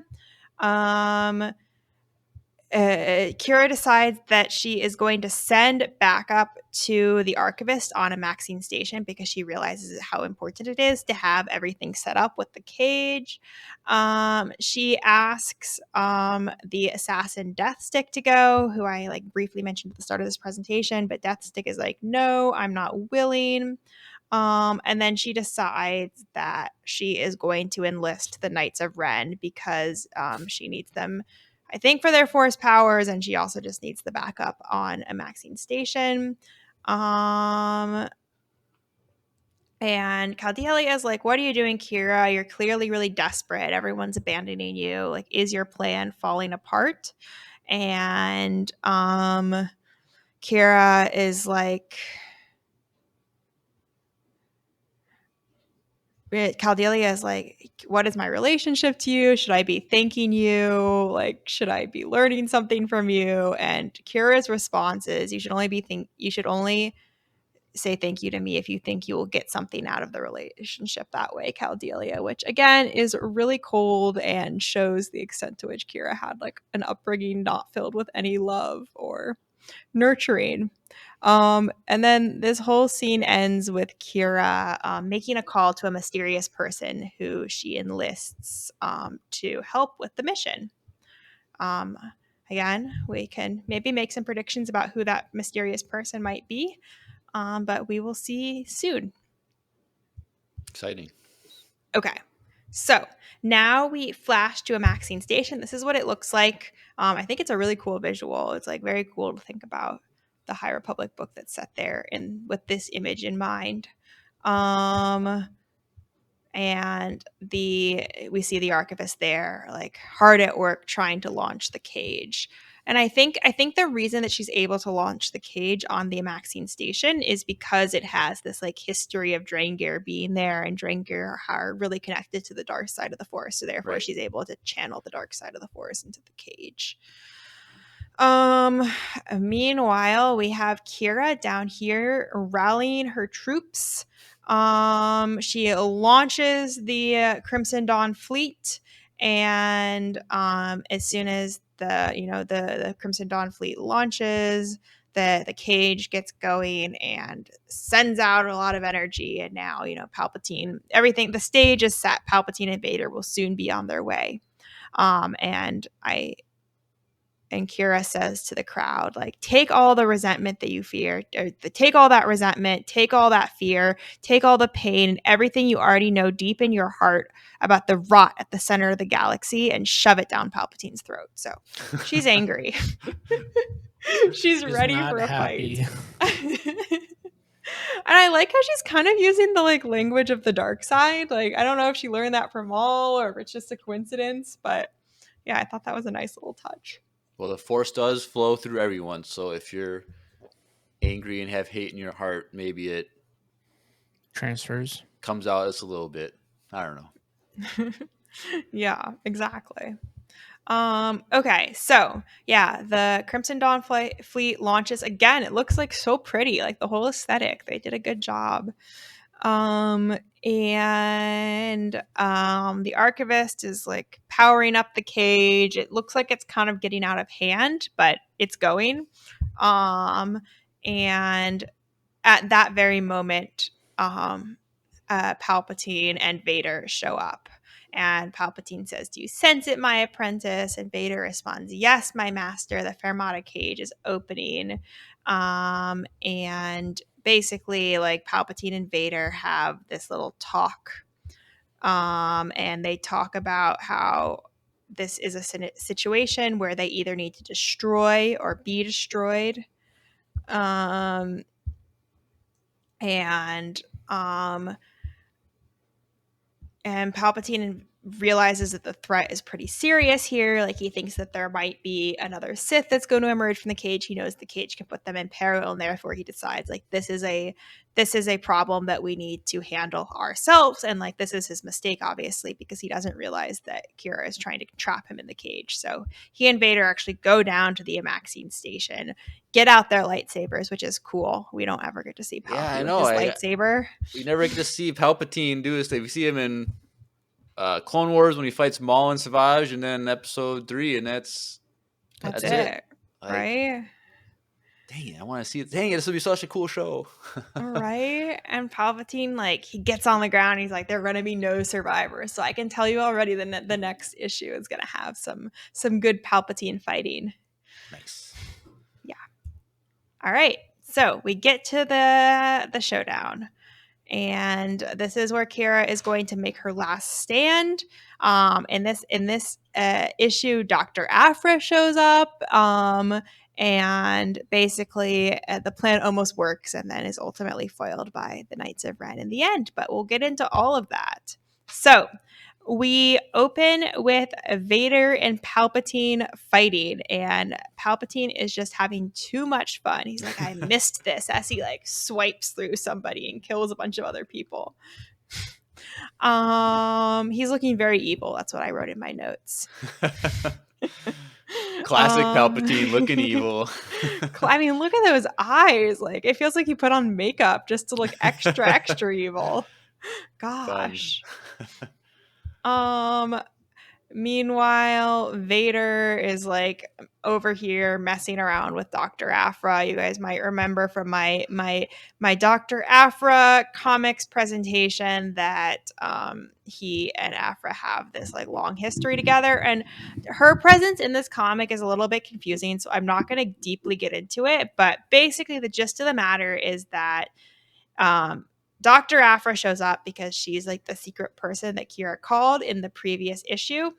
Qi'ra decides that she is going to send backup to the Archivist on a Maxine station because she realizes how important it is to have everything set up with the cage. She asks the assassin Deathstick to go, who I like briefly mentioned at the start of this presentation, but Deathstick is like, no, I'm not willing. And then she decides that she is going to enlist the Knights of Ren because she needs them, I think, for their force powers, and she also just needs the backup on a Maxine station. And Caldelia is like, what are you doing, Qi'ra? You're clearly really desperate. Everyone's abandoning you. Like, is your plan falling apart? And Qi'ra is like, Caldelia is like, what is my relationship to you? Should I be thanking you? Like, should I be learning something from you? And Qi'ra's response is, you should only say thank you to me if you think you will get something out of the relationship that way, Caldelia, which again is really cold and shows the extent to which Qi'ra had like an upbringing not filled with any love or nurturing. And then this whole scene ends with Qi'ra making a call to a mysterious person who she enlists to help with the mission. Again, we can maybe make some predictions about who that mysterious person might be, but we will see soon. Exciting. Okay, so now we flash to a Maxine station. This is what it looks like. I think it's a really cool visual. It's like very cool to think about the High Republic book that's set there and with this image in mind. And we see the archivist there, like hard at work trying to launch the cage. And I think the reason that she's able to launch the cage on the Maxine station is because it has this like history of Drangir being there, and Drangir are really connected to the dark side of the Force, so therefore she's able to channel the dark side of the Force into the cage. Meanwhile, we have Qi'ra down here rallying her troops. She launches the Crimson Dawn fleet, and as soon as the Crimson Dawn fleet launches, the cage gets going and sends out a lot of energy. And now, Palpatine, everything, the stage is set. Palpatine and Vader will soon be on their way. And Qi'ra says to the crowd, like, take all the resentment that you fear, take all that resentment, take all that fear, take all the pain and everything you already know deep in your heart about the rot at the center of the galaxy and shove it down Palpatine's throat. So she's angry. she's ready for a fight. And I like how she's kind of using the like language of the dark side. Like, I don't know if she learned that from Maul or if it's just a coincidence, but yeah, I thought that was a nice little touch. Well, the Force does flow through everyone, so if you're angry and have hate in your heart, maybe it transfers, comes out just a little bit. I don't know. Yeah, exactly. Okay, so yeah, the Crimson Dawn fleet launches again. It looks like so pretty, like the whole aesthetic. They did a good job. And the archivist is like powering up the cage. It looks like it's kind of getting out of hand, but it's going. And at that very moment, Palpatine and Vader show up. And Palpatine says, "Do you sense it, my apprentice?" And Vader responds, "Yes, my master. The Fermata cage is opening." And basically, like, Palpatine and Vader have this little talk. And they talk about how this is a situation where they either need to destroy or be destroyed. And Palpatine realizes that the threat is pretty serious here. Like, he thinks that there might be another Sith that's going to emerge from the cage. He knows the cage can put them in peril, and therefore he decides, like, this is a problem that we need to handle ourselves. And like, this is his mistake, obviously, because he doesn't realize that Qi'ra is trying to trap him in the cage. So he and Vader actually go down to the Amaxine station, get out their lightsabers, which is cool. We don't ever get to see Palpatine with his lightsaber. We never get to see Palpatine do this. We see him in Clone Wars when he fights Maul and Savage, and then Episode 3, and that's it. Like, right? Dang it, I want to see it. Dang it, this would be such a cool show. Right? And Palpatine, like, he gets on the ground. He's like, there are going to be no survivors. So I can tell you already the next issue is going to have some good Palpatine fighting. Nice. Yeah. All right. So we get to the showdown. And this is where Qi'ra is going to make her last stand. In this issue, Dr. Aphra shows up. And basically, the plan almost works and then is ultimately foiled by the Knights of Ren in the end. But we'll get into all of that. So we open with Vader and Palpatine fighting, and Palpatine is just having too much fun. He's like, I missed this, as he like swipes through somebody and kills a bunch of other people. He's looking very evil. That's what I wrote in my notes. Classic Palpatine looking evil. I mean, look at those eyes. Like, it feels like he put on makeup just to look extra evil. Gosh. Meanwhile, Vader is like over here messing around with Dr. Aphra. You guys might remember from my Dr. Aphra comics presentation that he and Aphra have this like long history together, and her presence in this comic is a little bit confusing, so I'm not going to deeply get into it, but basically the gist of the matter is that Dr. Aphra shows up because she's like the secret person that Qi'ra called in the previous issue.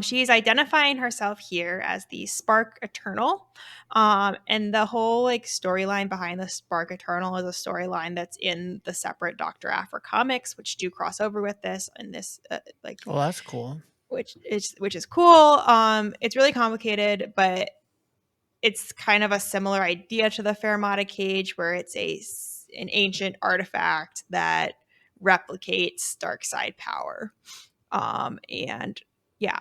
She's identifying herself here as the Spark Eternal. And the whole like storyline behind the Spark Eternal is a storyline that's in the separate Dr. Aphra comics, which do cross over with this and this Well, that's cool. Which is cool. It's really complicated, but it's kind of a similar idea to the Fermata Cage, where it's an ancient artifact that replicates dark side power. And yeah,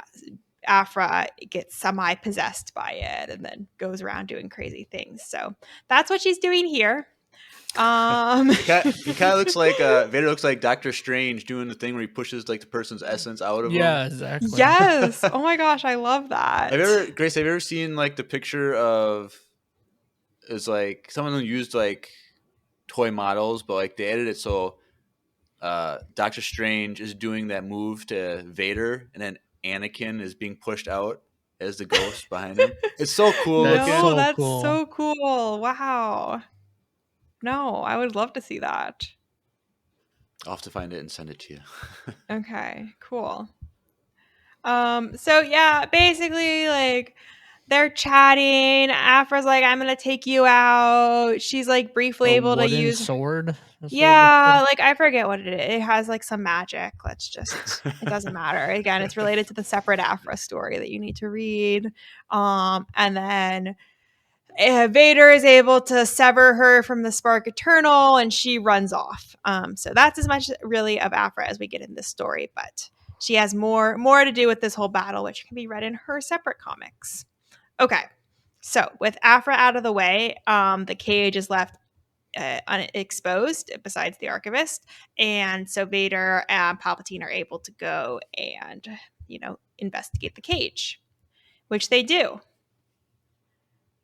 Aphra gets semi-possessed by it and then goes around doing crazy things. So that's what she's doing here. He kind of looks like Vader looks like Doctor Strange doing the thing where he pushes like the person's essence out of Yeah, them. exactly. Yes. Oh my gosh, I love that. Grace, have you ever seen like the picture of it's like someone who used like toy models, but like they edited it so Doctor Strange is doing that move to Vader, and then Anakin is being pushed out as the ghost behind him. It's so cool. That's No, so that's cool. so cool. Wow. No, I would love to see that. I'll have to find it and send it to you. Okay, cool. So yeah, basically like they're chatting. Aphra's like, I'm gonna take you out. She's like briefly able to use sword. Yeah, like I forget what it is. It has like some magic. It doesn't matter. Again, it's related to the separate Aphra story that you need to read. And then Vader is able to sever her from the Spark Eternal, and she runs off. So that's as much really of Aphra as we get in this story, but she has more to do with this whole battle, which can be read in her separate comics. Okay, so with Aphra out of the way, the cage is left unexposed besides the archivist, and so Vader and Palpatine are able to go and investigate the cage, which they do.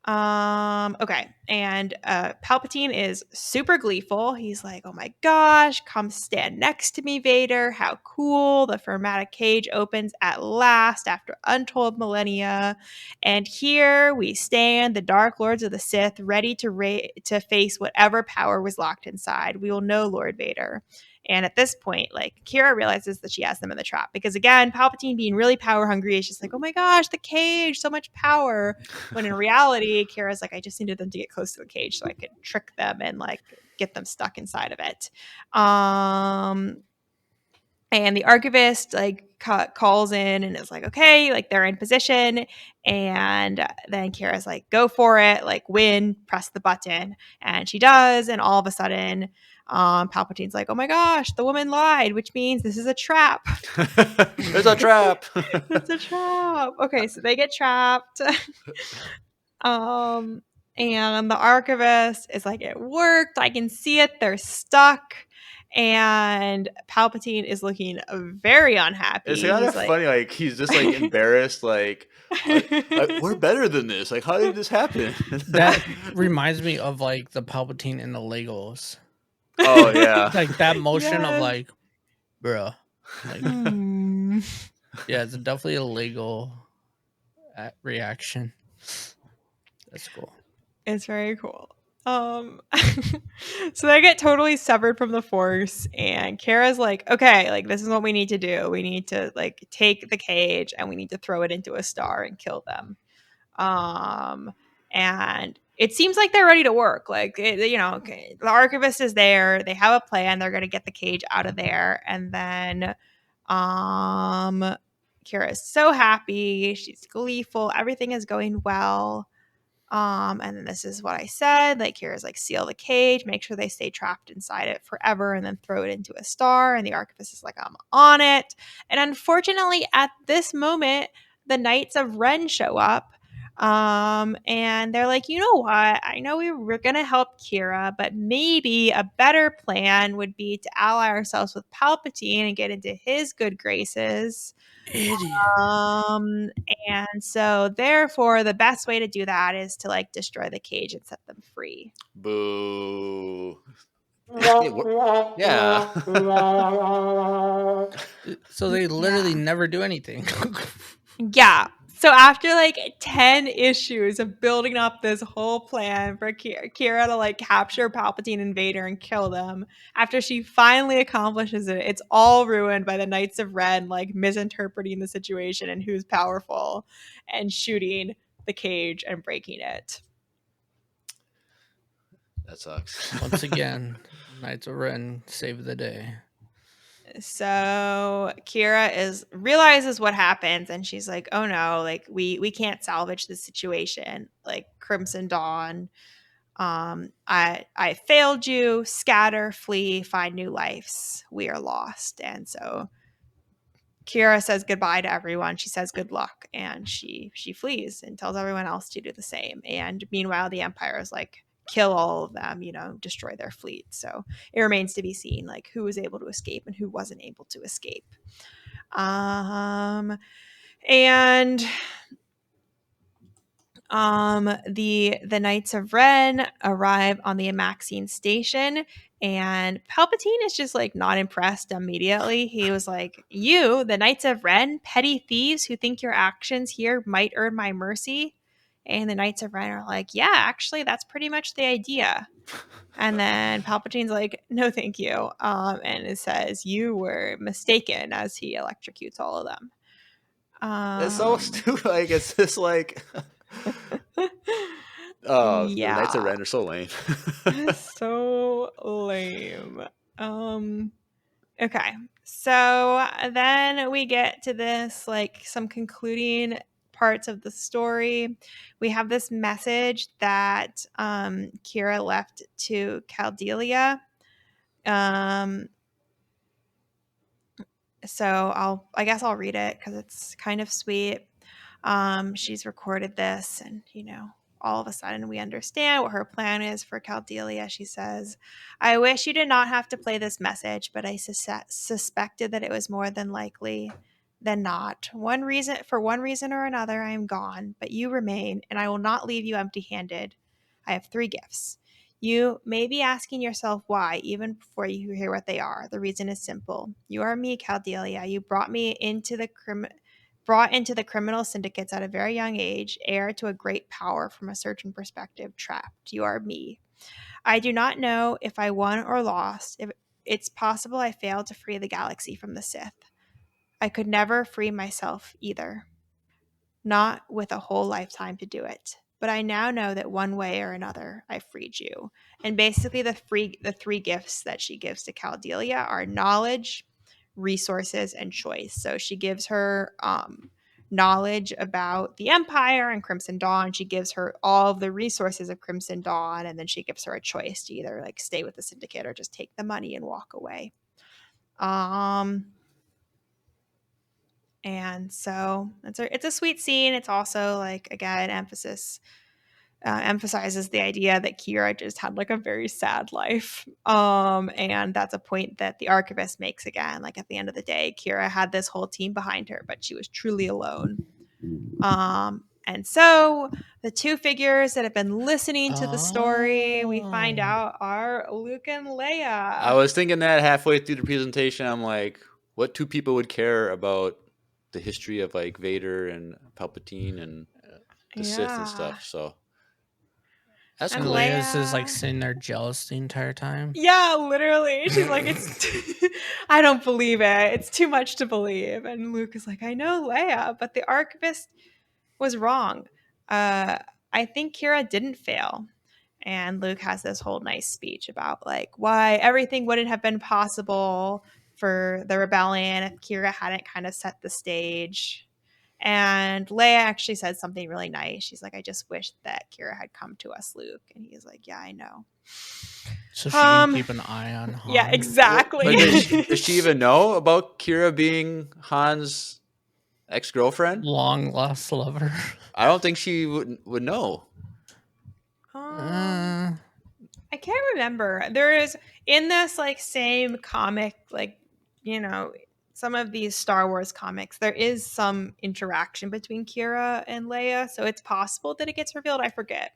Okay. And Palpatine is super gleeful. He's like, oh my gosh, come stand next to me, Vader. How cool. The Fermata Cage opens at last after untold millennia. And here we stand, the Dark Lords of the Sith, ready to face whatever power was locked inside. We will know, Lord Vader. And at this point, like, Qi'ra realizes that she has them in the trap because, again, Palpatine being really power hungry is just like, oh my gosh, the cage, so much power. When in reality, Qi'ra's like, I just needed them to get close to the cage so I could trick them and like get them stuck inside of it. And the archivist like calls in and is like, okay, like they're in position. And then Qi'ra's like, go for it, like win, press the button. And she does. And all of a sudden, Palpatine's like, oh my gosh, the woman lied, which means this is a trap. There's a trap. It's a trap. Okay, so they get trapped. And the archivist is like, it worked. I can see it. They're stuck. And Palpatine is looking very unhappy. It's kind of funny. Like he's just like embarrassed. Like we're better than this. Like how did this happen? That reminds me of like the Palpatine in the Legos. Oh yeah, like that motion of like, bruh. Like, yeah, it's definitely a Lego reaction. That's cool. It's very cool. So they get totally severed from the Force, and Qi'ra's like, okay, like this is what we need to do. We need to like take the cage and we need to throw it into a star and kill them. And it seems like they're ready to work. Like, the archivist is there. They have a plan. They're going to get the cage out of there. And then Qi'ra is so happy. She's gleeful. Everything is going well. And then this is what I said. Like, Qi'ra's like, seal the cage, make sure they stay trapped inside it forever, and then throw it into a star. And the archivist is like, I'm on it. And unfortunately, at this moment, the Knights of Ren show up. And they're like, you know what? I know we were going to help Qi'ra, but maybe a better plan would be to ally ourselves with Palpatine and get into his good graces. Idiot. And so therefore the best way to do that is to like destroy the cage and set them free. Boo. Yeah. So they literally never do anything. Yeah. So after like 10 issues of building up this whole plan for Qi'ra to like capture Palpatine and Vader and kill them, after she finally accomplishes it, it's all ruined by the Knights of Ren like misinterpreting the situation and who's powerful and shooting the cage and breaking it. That sucks. Once again, Knights of Ren save the day. So Qi'ra realizes what happens, and she's like, "Oh no! Like we can't salvage this situation. Like Crimson Dawn, I failed you. Scatter, flee, find new lives. We are lost." And so Qi'ra says goodbye to everyone. She says good luck, and she flees and tells everyone else to do the same. And meanwhile, the Empire is like, kill all of them, destroy their fleet. So it remains to be seen like who was able to escape and who wasn't able to escape. And the Knights of Ren arrive on the Amaxian station, and Palpatine is just like not impressed immediately. He was like, "You, the Knights of Ren, petty thieves who think your actions here might earn my mercy." And the Knights of Ren are like, "Yeah, actually, that's pretty much the idea." And then Palpatine's like, "No, thank you." And it says, "You were mistaken," as he electrocutes all of them. It's so stupid. Like, it's just like, oh, yeah. The Knights of Ren are so lame. So lame. Okay. So then we get to this, like, some concluding parts of the story. We have this message that Qi'ra left to Caldelia. So I guess I'll read it because it's kind of sweet. She's recorded this, and all of a sudden we understand what her plan is for Caldelia. She says, "I wish you did not have to play this message, but I suspected that it was more than likely than not. For one reason or another, I am gone, but you remain, and I will not leave you empty-handed. I have 3 gifts. You may be asking yourself why, even before you hear what they are. The reason is simple. You are me, Caldelia. You brought into the criminal syndicates at a very young age, heir to a great power from a certain perspective, trapped. You are me. I do not know if I won or lost. If it's possible I failed to free the galaxy from the Sith. I could never free myself either. Not with a whole lifetime to do it. But I now know that one way or another, I freed you." And basically the 3 gifts that she gives to Caldelia are knowledge, resources, and choice. So she gives her knowledge about the Empire and Crimson Dawn. She gives her all of the resources of Crimson Dawn, and then she gives her a choice to either like stay with the Syndicate or just take the money and walk away. And so it's a sweet scene. It's also like, again, emphasizes the idea that Qi'ra just had like a very sad life. And that's a point that the archivist makes again. Like at the end of the day, Qi'ra had this whole team behind her, but she was truly alone. And so the 2 figures that have been listening to the story, we find out, are Luke and Leia. I was thinking that halfway through the presentation. I'm like, what 2 people would care about the history of like Vader and Palpatine and the Sith and stuff? So that's cool. Leia's just like sitting there jealous the entire time. Yeah, literally. She's like, I don't believe it. It's too much to believe. And Luke is like, I know, Leia, but the archivist was wrong. I think Qi'ra didn't fail. And Luke has this whole nice speech about like why everything wouldn't have been possible for the rebellion if Qi'ra hadn't kind of set the stage. And Leia actually said something really nice. She's like, I just wish that Qi'ra had come to us, Luke. And he's like, yeah, I know. So she can keep an eye on Han. Yeah, exactly. But does she even know about Qi'ra being Han's Ex-girlfriend? Long lost lover. I don't think she would know. I can't remember. There is in this like same comic, like, you know, some of these Star Wars comics, there is some interaction between Qi'ra and Leia, so it's possible that it gets revealed. I forget.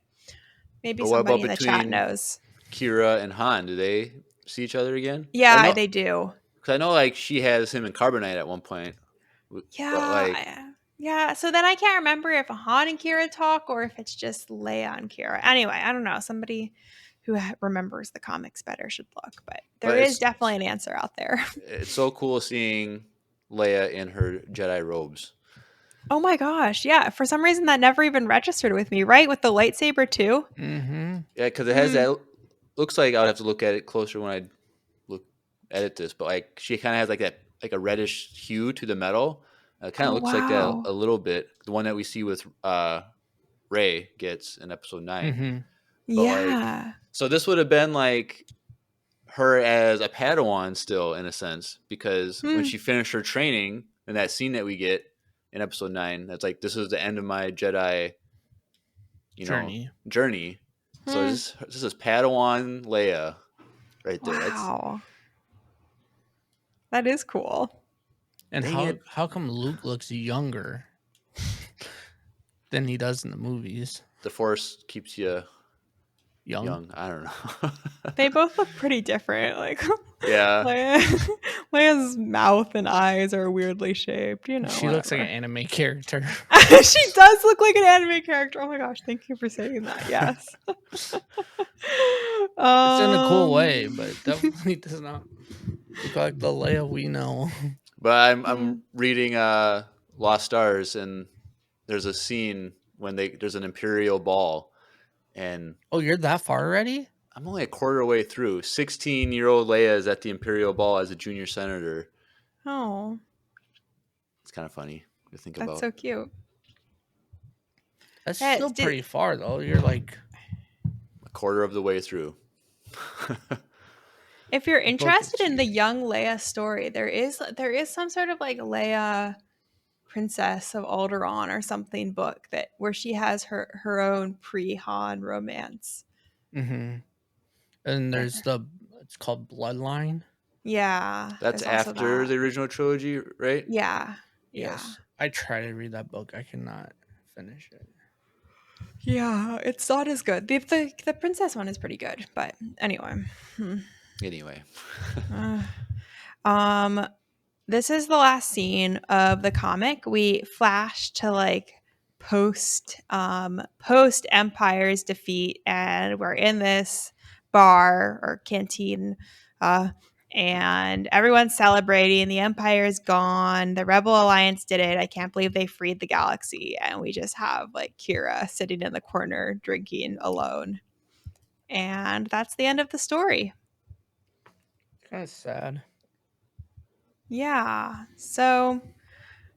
Maybe But what somebody about in the chat between knows. Qi'ra and Han? Do they see each other again? Yeah, they do. Because I know like she has him in Carbonite at one point. Yeah, But like, yeah. So then I can't remember if Han and Qi'ra talk or if it's just Leia and Qi'ra. Anyway, I don't know. Somebody who remembers the comics better should look, but there is definitely an answer out there. It's so cool seeing Leia in her Jedi robes. Oh my gosh, yeah. For some reason, that never even registered with me, right? With the lightsaber too. Mm-hmm. Yeah, because it has that. Looks like I would have to look at it closer when I edit this, but like she kind of has like that, like a reddish hue to the metal. It kind of looks like that a little bit. The one that we see with Rey gets in Episode 9. Mm-hmm. But Yeah. like, so this would have been like her as a Padawan still in a sense, because when she finished her training in that scene that we get in Episode 9, that's like, this is the end of my Jedi, journey. So this is Padawan Leia right there. Wow. That is cool. And how come Luke looks younger than he does in the movies? The Force keeps you young. I don't know. They both look pretty different. Like, yeah, Leia's mouth and eyes are weirdly shaped. You know, she looks like an anime character. She does look like an anime character. Oh my gosh! Thank you for saying that. Yes. It's in a cool way, but definitely does not look like the Leia we know. But I'm reading Lost Stars, and there's a scene when there's an Imperial ball, and you're that far already? I'm only a quarter way through. 16-year-old Leia is at the Imperial ball as a junior senator. Oh, it's kind of funny to think about. That's so cute. That's still pretty far though. You're like a quarter of the way through. If you're interested in the young Leia story, there is some sort of like Leia Princess of Alderaan or something book where she has her own pre-Han romance. Mm-hmm. And there's it's called Bloodline. Yeah. That's after the original trilogy, right? Yeah. Yes. I try to read that book. I cannot finish it. Yeah, it's not as good. The princess one is pretty good, but anyway. This is the last scene of the comic. We flash to like post Empire's defeat, and we're in this bar or canteen, and everyone's celebrating. The Empire is gone. The Rebel Alliance did it. I can't believe they freed the galaxy. And we just have like Qi'ra sitting in the corner drinking alone. And that's the end of the story. Kind of sad. Yeah. So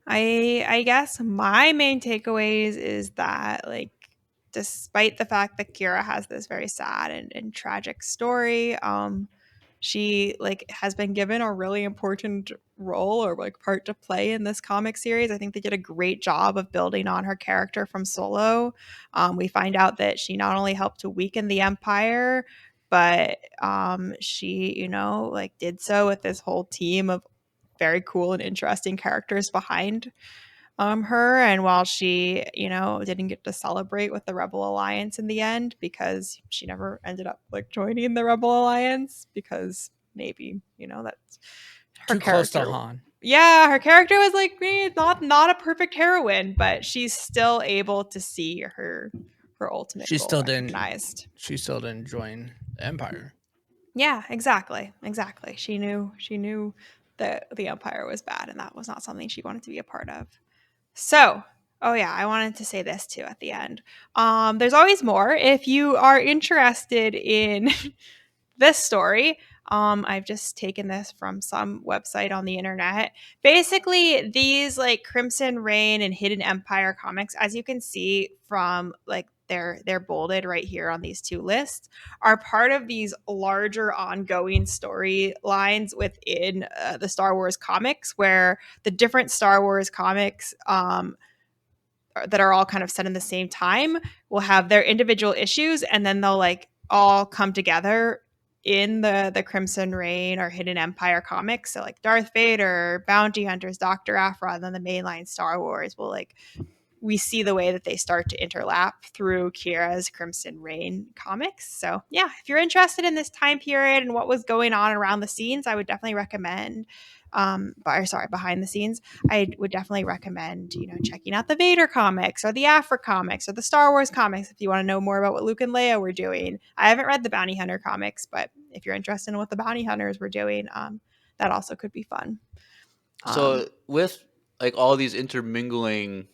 I guess my main takeaways is that like despite the fact that Qi'ra has this very sad and tragic story, she like has been given a really important role or like part to play in this comic series. I think they did a great job of building on her character from Solo. We find out that she not only helped to weaken the Empire, but she, like did so with this whole team of very cool and interesting characters behind her. And while she, didn't get to celebrate with the Rebel Alliance in the end because she never ended up like joining the Rebel Alliance because maybe, that's her too close to Han. Yeah, her character was like not a perfect heroine, but she's still able to see her ultimate goal recognized. She still didn't join the Empire. Yeah, exactly. She knew that the Empire was bad and that was not something she wanted to be a part of. So, I wanted to say this too at the end. There's always more. If you are interested in this story, I've just taken this from some website on the internet. Basically, these like Crimson Reign and Hidden Empire comics, as you can see from like they're bolded right here on these two lists, are part of these larger ongoing storylines within the Star Wars comics, where the different Star Wars comics that are all kind of set in the same time will have their individual issues, and then they'll like all come together in the Crimson Reign or Hidden Empire comics. So like Darth Vader, Bounty Hunters, Dr. Aphra, and then the mainline Star Wars will like, we see the way that they start to interlap through Qi'ra's Crimson Reign comics. So yeah, if you're interested in this time period and what was going on around the scenes, I would definitely recommend behind the scenes, I would definitely recommend, checking out the Vader comics or the Aphra comics or the Star Wars comics if you want to know more about what Luke and Leia were doing. I haven't read the Bounty Hunter comics, but if you're interested in what the Bounty Hunters were doing, that also could be fun. So with like all these intermingling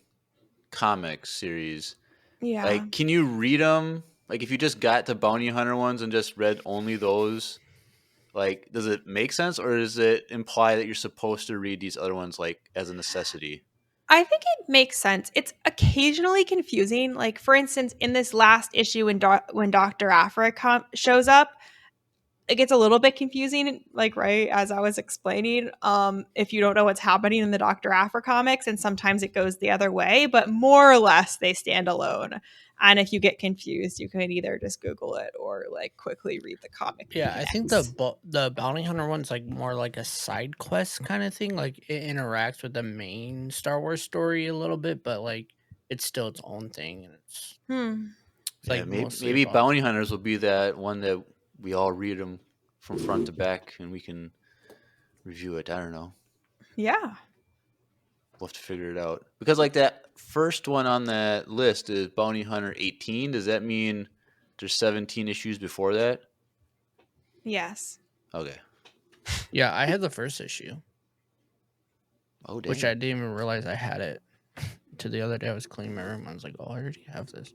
comic series, yeah, like, can you read them? Like, if you just got the Bounty Hunter ones and just read only those, like, does it make sense, or does it imply that you're supposed to read these other ones like as a necessity? I think it makes sense. It's occasionally confusing. Like, for instance, in this last issue, when Dr. Aphra shows up, it gets a little bit confusing, like, right as I was explaining, if you don't know what's happening in the Dr. Aphra comics, and sometimes it goes the other way, but more or less they stand alone. And if you get confused, you can either just Google it or like quickly read the comic. Yeah, I think the Bounty Hunter one's like more like a side quest kind of thing. Like it interacts with the main Star Wars story a little bit, but like it's still its own thing, and it's Yeah, like maybe Bounty Hunters will be that one that we all read them from front to back and we can review it. I don't know. Yeah. We'll have to figure it out. Because like that first one on that list is Bounty Hunter 18. Does that mean there's 17 issues before that? Yes. Okay. Yeah, I had the first issue. Oh, dang. Which I didn't even realize I had it. To the other day, I was cleaning my room. I was like, "Oh, I already have this."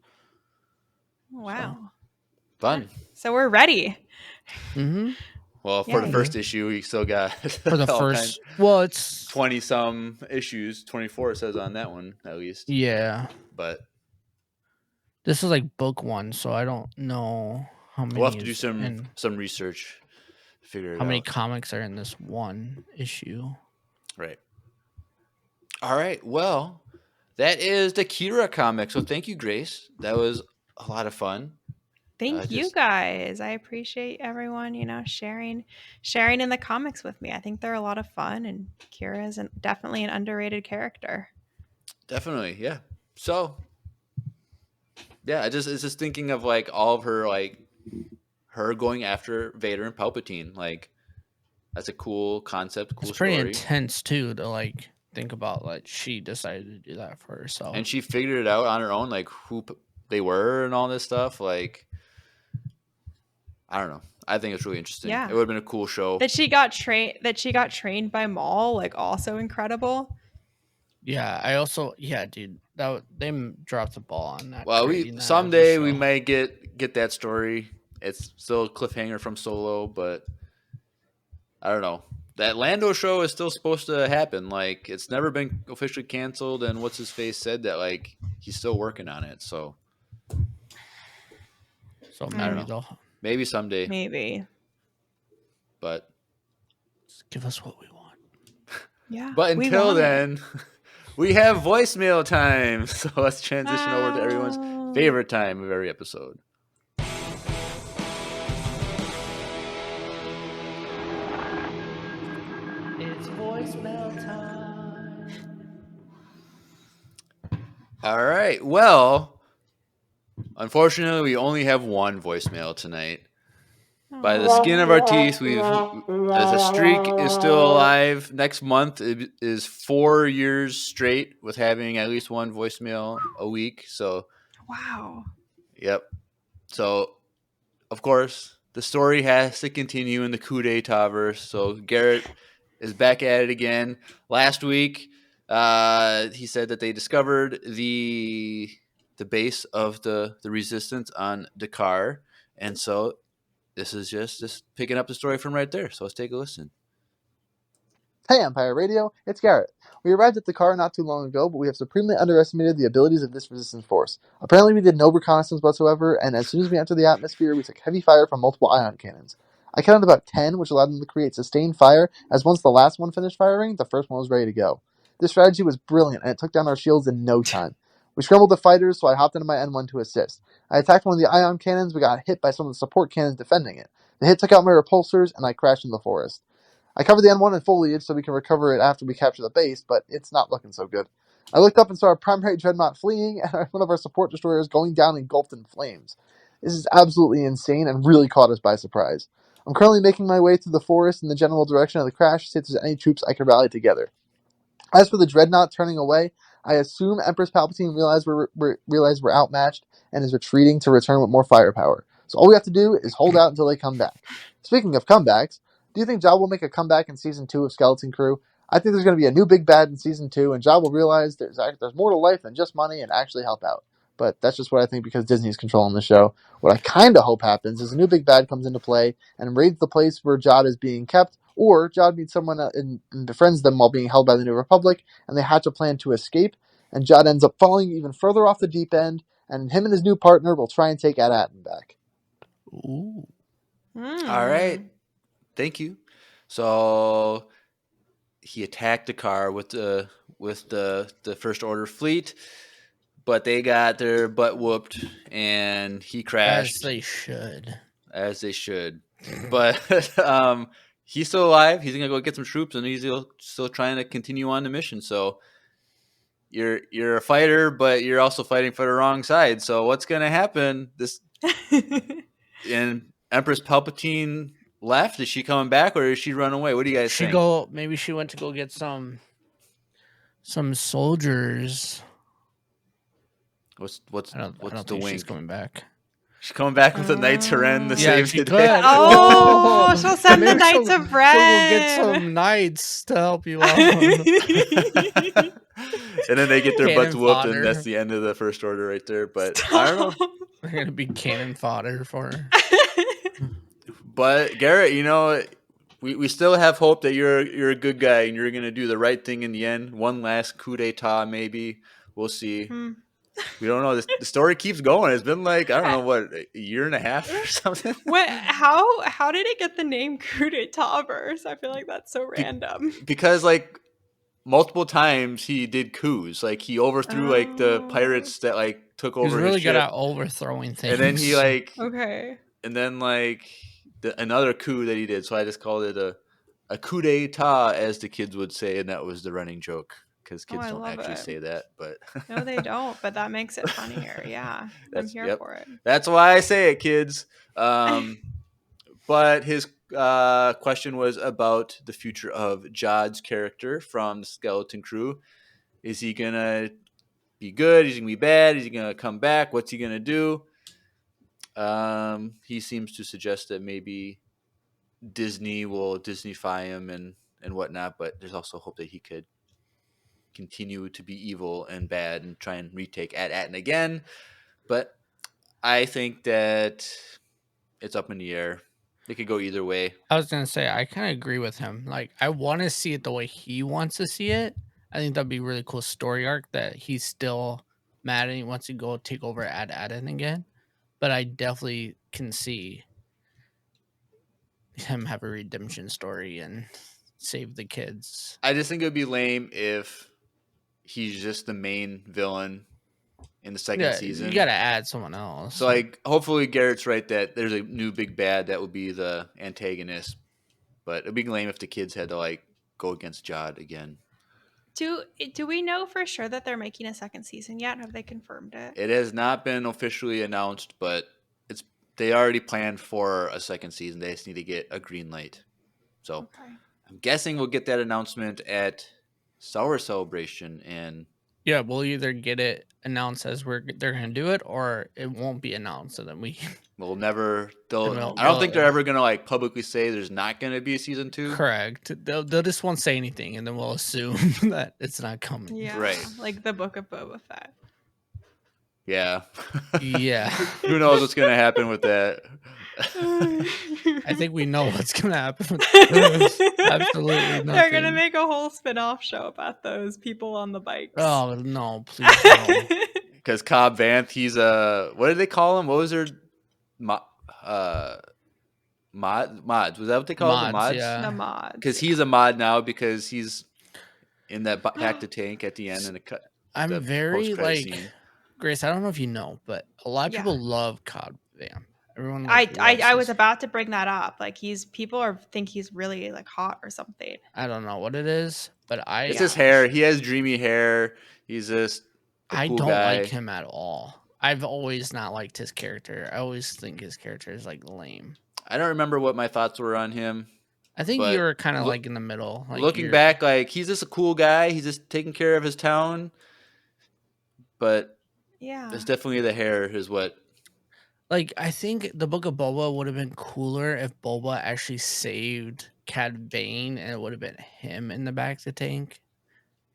Wow. So. Fun. So we're ready. Mm-hmm. Well, for the first issue, we still got for the first. Well, it's 20-some issues. 24 it says on that one, at least. Yeah. But this is like book one, so I don't know how many. We'll have to do some research. Figure it out. How many comics are in this one issue? Right. All right. Well, that is the Qi'ra comic. So thank you, Grace. That was a lot of fun. Thank you guys. I appreciate everyone, sharing in the comics with me. I think they're a lot of fun, and Qi'ra is definitely an underrated character. Definitely, yeah. So, yeah, it's just thinking of like all of her, like her going after Vader and Palpatine. Like, that's a cool concept, cool story. It's pretty intense too to like think about. Like, she decided to do that for herself, and she figured it out on her own, like who they were and all this stuff. Like, I don't know. I think it's really interesting. Yeah. It would have been a cool show. That she got trained by Maul, like, also incredible. Yeah, I also dude, they dropped the ball on that. Well, someday we might get that story. It's still a cliffhanger from Solo, but I don't know. That Lando show is still supposed to happen. Like, it's never been officially canceled, and what's his face said that like he's still working on it. So maybe I don't know. Maybe someday. Maybe. But just give us what we want. Yeah. But until then, we have voicemail time. So let's transition over to everyone's favorite time of every episode. It's voicemail time. All right. Well, unfortunately, we only have one voicemail tonight. By the skin of our teeth, the streak is still alive. Next month it is 4 years straight with having at least one voicemail a week. So, wow. Yep. So, of course, the story has to continue in the coup d'etat verse. So Garrett is back at it again. Last week, he said that they discovered the base of the resistance on Dakar, and so this is just picking up the story from right there. So let's take a listen. Hey, Empire Radio, it's Garrett. We arrived at the car not too long ago, but we have supremely underestimated the abilities of this resistance force. Apparently we did no reconnaissance whatsoever, and as soon as we entered the atmosphere, we took heavy fire from multiple ion cannons. I counted about 10, which allowed them to create sustained fire, as once the last one finished firing, the first one was ready to go. This strategy was brilliant, and it took down our shields in no time. We scrambled the fighters, so I hopped into my N1 to assist. I attacked one of the ion cannons, but got hit by some of the support cannons defending it. The hit took out my repulsors, and I crashed in the forest. I covered the N1 in foliage so we can recover it after we capture the base, but it's not looking so good. I looked up and saw our primary dreadnought fleeing, and one of our support destroyers going down engulfed in flames. This is absolutely insane and really caught us by surprise. I'm currently making my way through the forest in the general direction of the crash to see if there's any troops I can rally together. As for the dreadnought turning away, I assume Empress Palpatine realized we're outmatched and is retreating to return with more firepower. So all we have to do is hold out until they come back. Speaking of comebacks, do you think Jabba will make a comeback in Season 2 of Skeleton Crew? I think there's going to be a new big bad in Season 2, and Jabba will realize there's more to life than just money and actually help out. But that's just what I think because Disney's controlling the show. What I kind of hope happens is a new big bad comes into play and raids the place where Jad is being kept, or Jad meets someone and befriends them while being held by the New Republic, and they hatch a plan to escape, and Jad ends up falling even further off the deep end, and him and his new partner will try and take Ad-Atten back. Ooh. All right. Thank you. So he attacked the car with the First Order fleet, but they got their butt whooped, and he crashed. As they should. But he's still alive. He's gonna go get some troops, and he's still trying to continue on the mission. So you're a fighter, but you're also fighting for the wrong side. So what's gonna happen? And Empress Palpatine left. Is she coming back, or is she run away? What do you guys think? Maybe she went to go get some soldiers. What's the think wink? She's coming back. She's coming back with the Knights of Ren to save the could. day. Oh, she'll send the Knights of Ren. She'll get some knights to help you out. And then they get their butts whooped, and that's the end of the First Order right there. But I don't know. They're gonna be cannon fodder for her. But Garrett, we still have hope that you're a good guy and you're gonna do the right thing in the end. One last coup d'état, maybe. We'll see. We don't know. The story keeps going. It's been like, I don't know, what, a year and a half or something? How did it get the name coup d'état verse? I feel like that's so random. Because, multiple times he did coups. He overthrew, the pirates that, took over his ship. He's really good at overthrowing things. And then he, Okay. And then, another coup that he did. So I just called it a coup d'état, as the kids would say, and that was the running joke. Because kids don't actually say that, but no, they don't. But that makes it funnier. Yeah, I'm here for it. That's why I say it, kids. But his question was about the future of Jad's character from the Skeleton Crew. Is he gonna be good? Is he gonna be bad? Is he gonna come back? What's he gonna do? He seems to suggest that maybe Disney will Disneyfy him and whatnot. But there's also hope that he could continue to be evil and bad and try and retake Ad-Atten again. But I think that it's up in the air. It could go either way. I was gonna say I kind of agree with him. I want to see it the way he wants to see it. I think that'd be a really cool story arc that he's still mad and he wants to go take over Ad-Atten again. But I definitely can see him have a redemption story and save the kids. I just think it would be lame if he's just the main villain in the second season. You got to add someone else. So, hopefully Garrett's right that there's a new big bad that would be the antagonist. But it'd be lame if the kids had to, go against Jad again. Do we know for sure that they're making a second season yet? Have they confirmed it? It has not been officially announced, but they already planned for a second season. They just need to get a green light. So, I'm guessing we'll get that announcement at Sour Celebration, and we'll either get it announced as they're gonna do it, or it won't be announced, and then we'll never. I don't think they're ever gonna publicly say there's not gonna be a season 2. Correct. They'll just won't say anything, and then we'll assume that it's not coming. Yeah, right. Like the Book of Boba Fett. Yeah. Yeah. Who knows what's gonna happen with that? I think we know what's gonna happen with those. Absolutely nothing. They're gonna make a whole spin-off show about those people on the bikes. Oh no, please no. Because Cobb Vanth, he's a what did they call him? What was their mods? Was that what they called the mods? Yeah. The mods. Because he's a mod now because he's in that hack the tank at the end and I'm very post-credit like scene. Grace. I don't know if you know, but a lot of people love Cobb Vanth. Everyone. I was about to bring that up. Like people think he's really like hot or something. I don't know what it is, but It's his hair. He has dreamy hair. He's just I cool don't guy. like him at all. I've always not liked his character. I always think his character is like lame. I don't remember what my thoughts were on him. I think but you were kind of like in the middle. Like looking back, like he's just a cool guy. He's just taking care of his town. But yeah, it's definitely the hair is what. Like I think the Book of Boba would have been cooler if Boba actually saved Cad Bane and it would have been him in the back of the tank.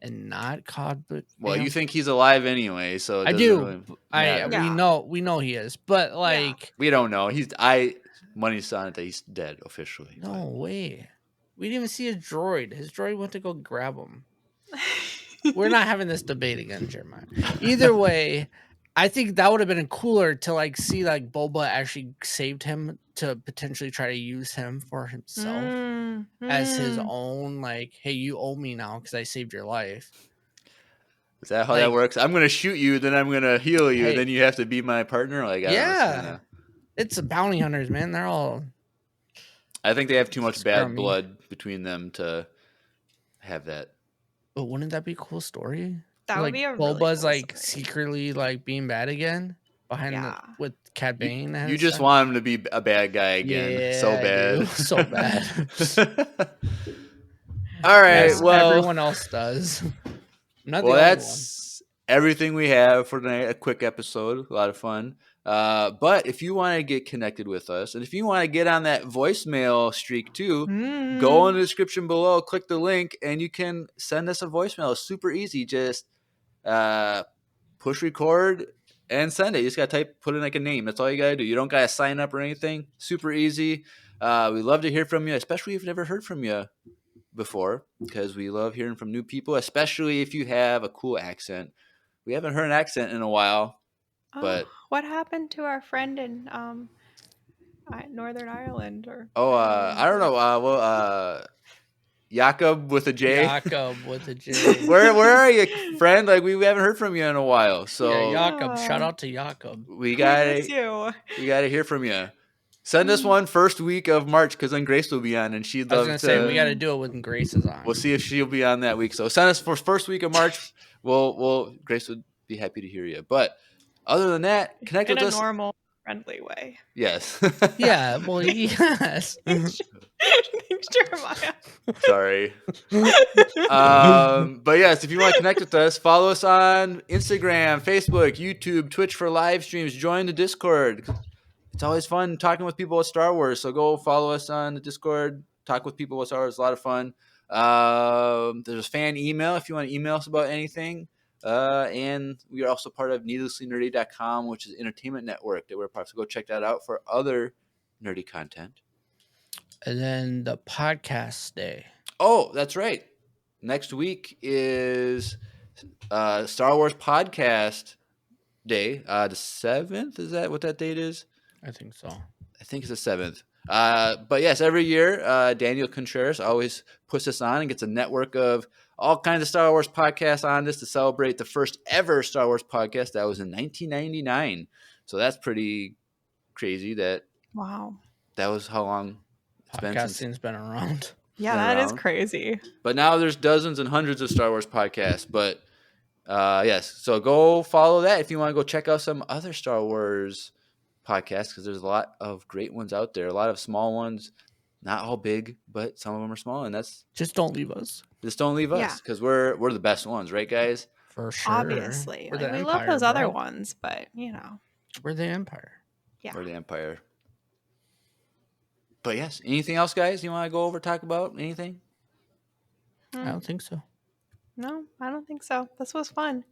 And not Cobb. Well, you think he's alive anyway, so it I doesn't do. really matter. We know he is, but like we don't know. Money's on it that he's dead officially. No way. We didn't even see his droid. His droid went to go grab him. We're not having this debate again, Jeremiah. Either way, I think that would have been cooler to like see like Boba actually saved him to potentially try to use him for himself as his own. Like, hey, you owe me now because I saved your life. Is that how that works? I'm gonna shoot you, then I'm gonna heal you, then you have to be my partner. Like, it's the bounty hunters, man. They're all. I think they have too much bad blood between them to have that. But wouldn't that be a cool story? That would be a really Boba's cool like story. Secretly like being bad again behind with Cad Bane. You just want him to be a bad guy again, so bad, so bad. All right, yes, well, everyone else does. That's everything we have for tonight. A quick episode, a lot of fun. But if you want to get connected with us, and if you want to get on that voicemail streak too, go in the description below, click the link, and you can send us a voicemail. It's super easy. Just push record and send it. You just gotta put in like a name. That's all you gotta do. You don't gotta sign up or anything. Super easy. We love to hear from you, especially if we've never heard from you before, because we love hearing from new people, especially if you have a cool accent. We haven't heard an accent in a while. But what happened to our friend in Northern Ireland? I don't know. Jakob with a J. Jakob with a J. Where are you, friend? Like we haven't heard from you in a while. So Jakob, shout out to Jakob. We gotta hear from you. Send us one first week of March, because then Grace will be on, and she'd love to. Say we got to do it when Grace is on. We'll see if she'll be on that week. So send us for first week of March. Grace would be happy to hear you. But other than that, connect with us in a normal, friendly way. Yes. Yeah. Well, yes. Thanks, Jeremiah. Sorry. But yes, if you want to connect with us, follow us on Instagram, Facebook, YouTube, Twitch for live streams. Join the Discord. It's always fun talking with people with Star Wars. So go follow us on the Discord. Talk with people with Star Wars. It's a lot of fun. There's a fan email if you want to email us about anything. And we are also part of needlesslynerdy.com, which is an entertainment network that we're part of. So go check that out for other nerdy content. And then the podcast day. Oh, that's right. Next week is Star Wars podcast day. The 7th, is that what that date is? I think so. I think it's the 7th. But yes, every year, Daniel Contreras always puts us on and gets a network of all kinds of Star Wars podcasts on this to celebrate the first ever Star Wars podcast. That was in 1999. So that's pretty crazy that was how long it's been. Podcasting's been around. Yeah, that is crazy. But now there's dozens and hundreds of Star Wars podcasts. But yes, so go follow that if you want to go check out some other Star Wars podcasts, because there's a lot of great ones out there. A lot of small ones, not all big, but some of them are small, and that's just don't leave us. Just don't leave us, because we're the best ones, right, guys? For sure. Obviously, we love those other ones, but we're the Empire. Yeah, we're the Empire. But yes, anything else, guys? You want to go over talk about anything? I don't think so. No, I don't think so. This was fun.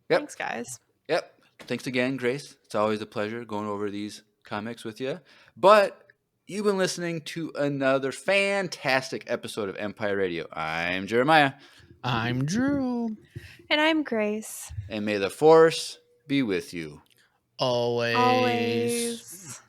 Yep. Thanks, guys. Yep. Thanks again, Grace. It's always a pleasure going over these comics with you. But you've been listening to another fantastic episode of Empire Radio. I'm Jeremiah. I'm Drew. And I'm Grace. And may the Force be with you. Always. Always.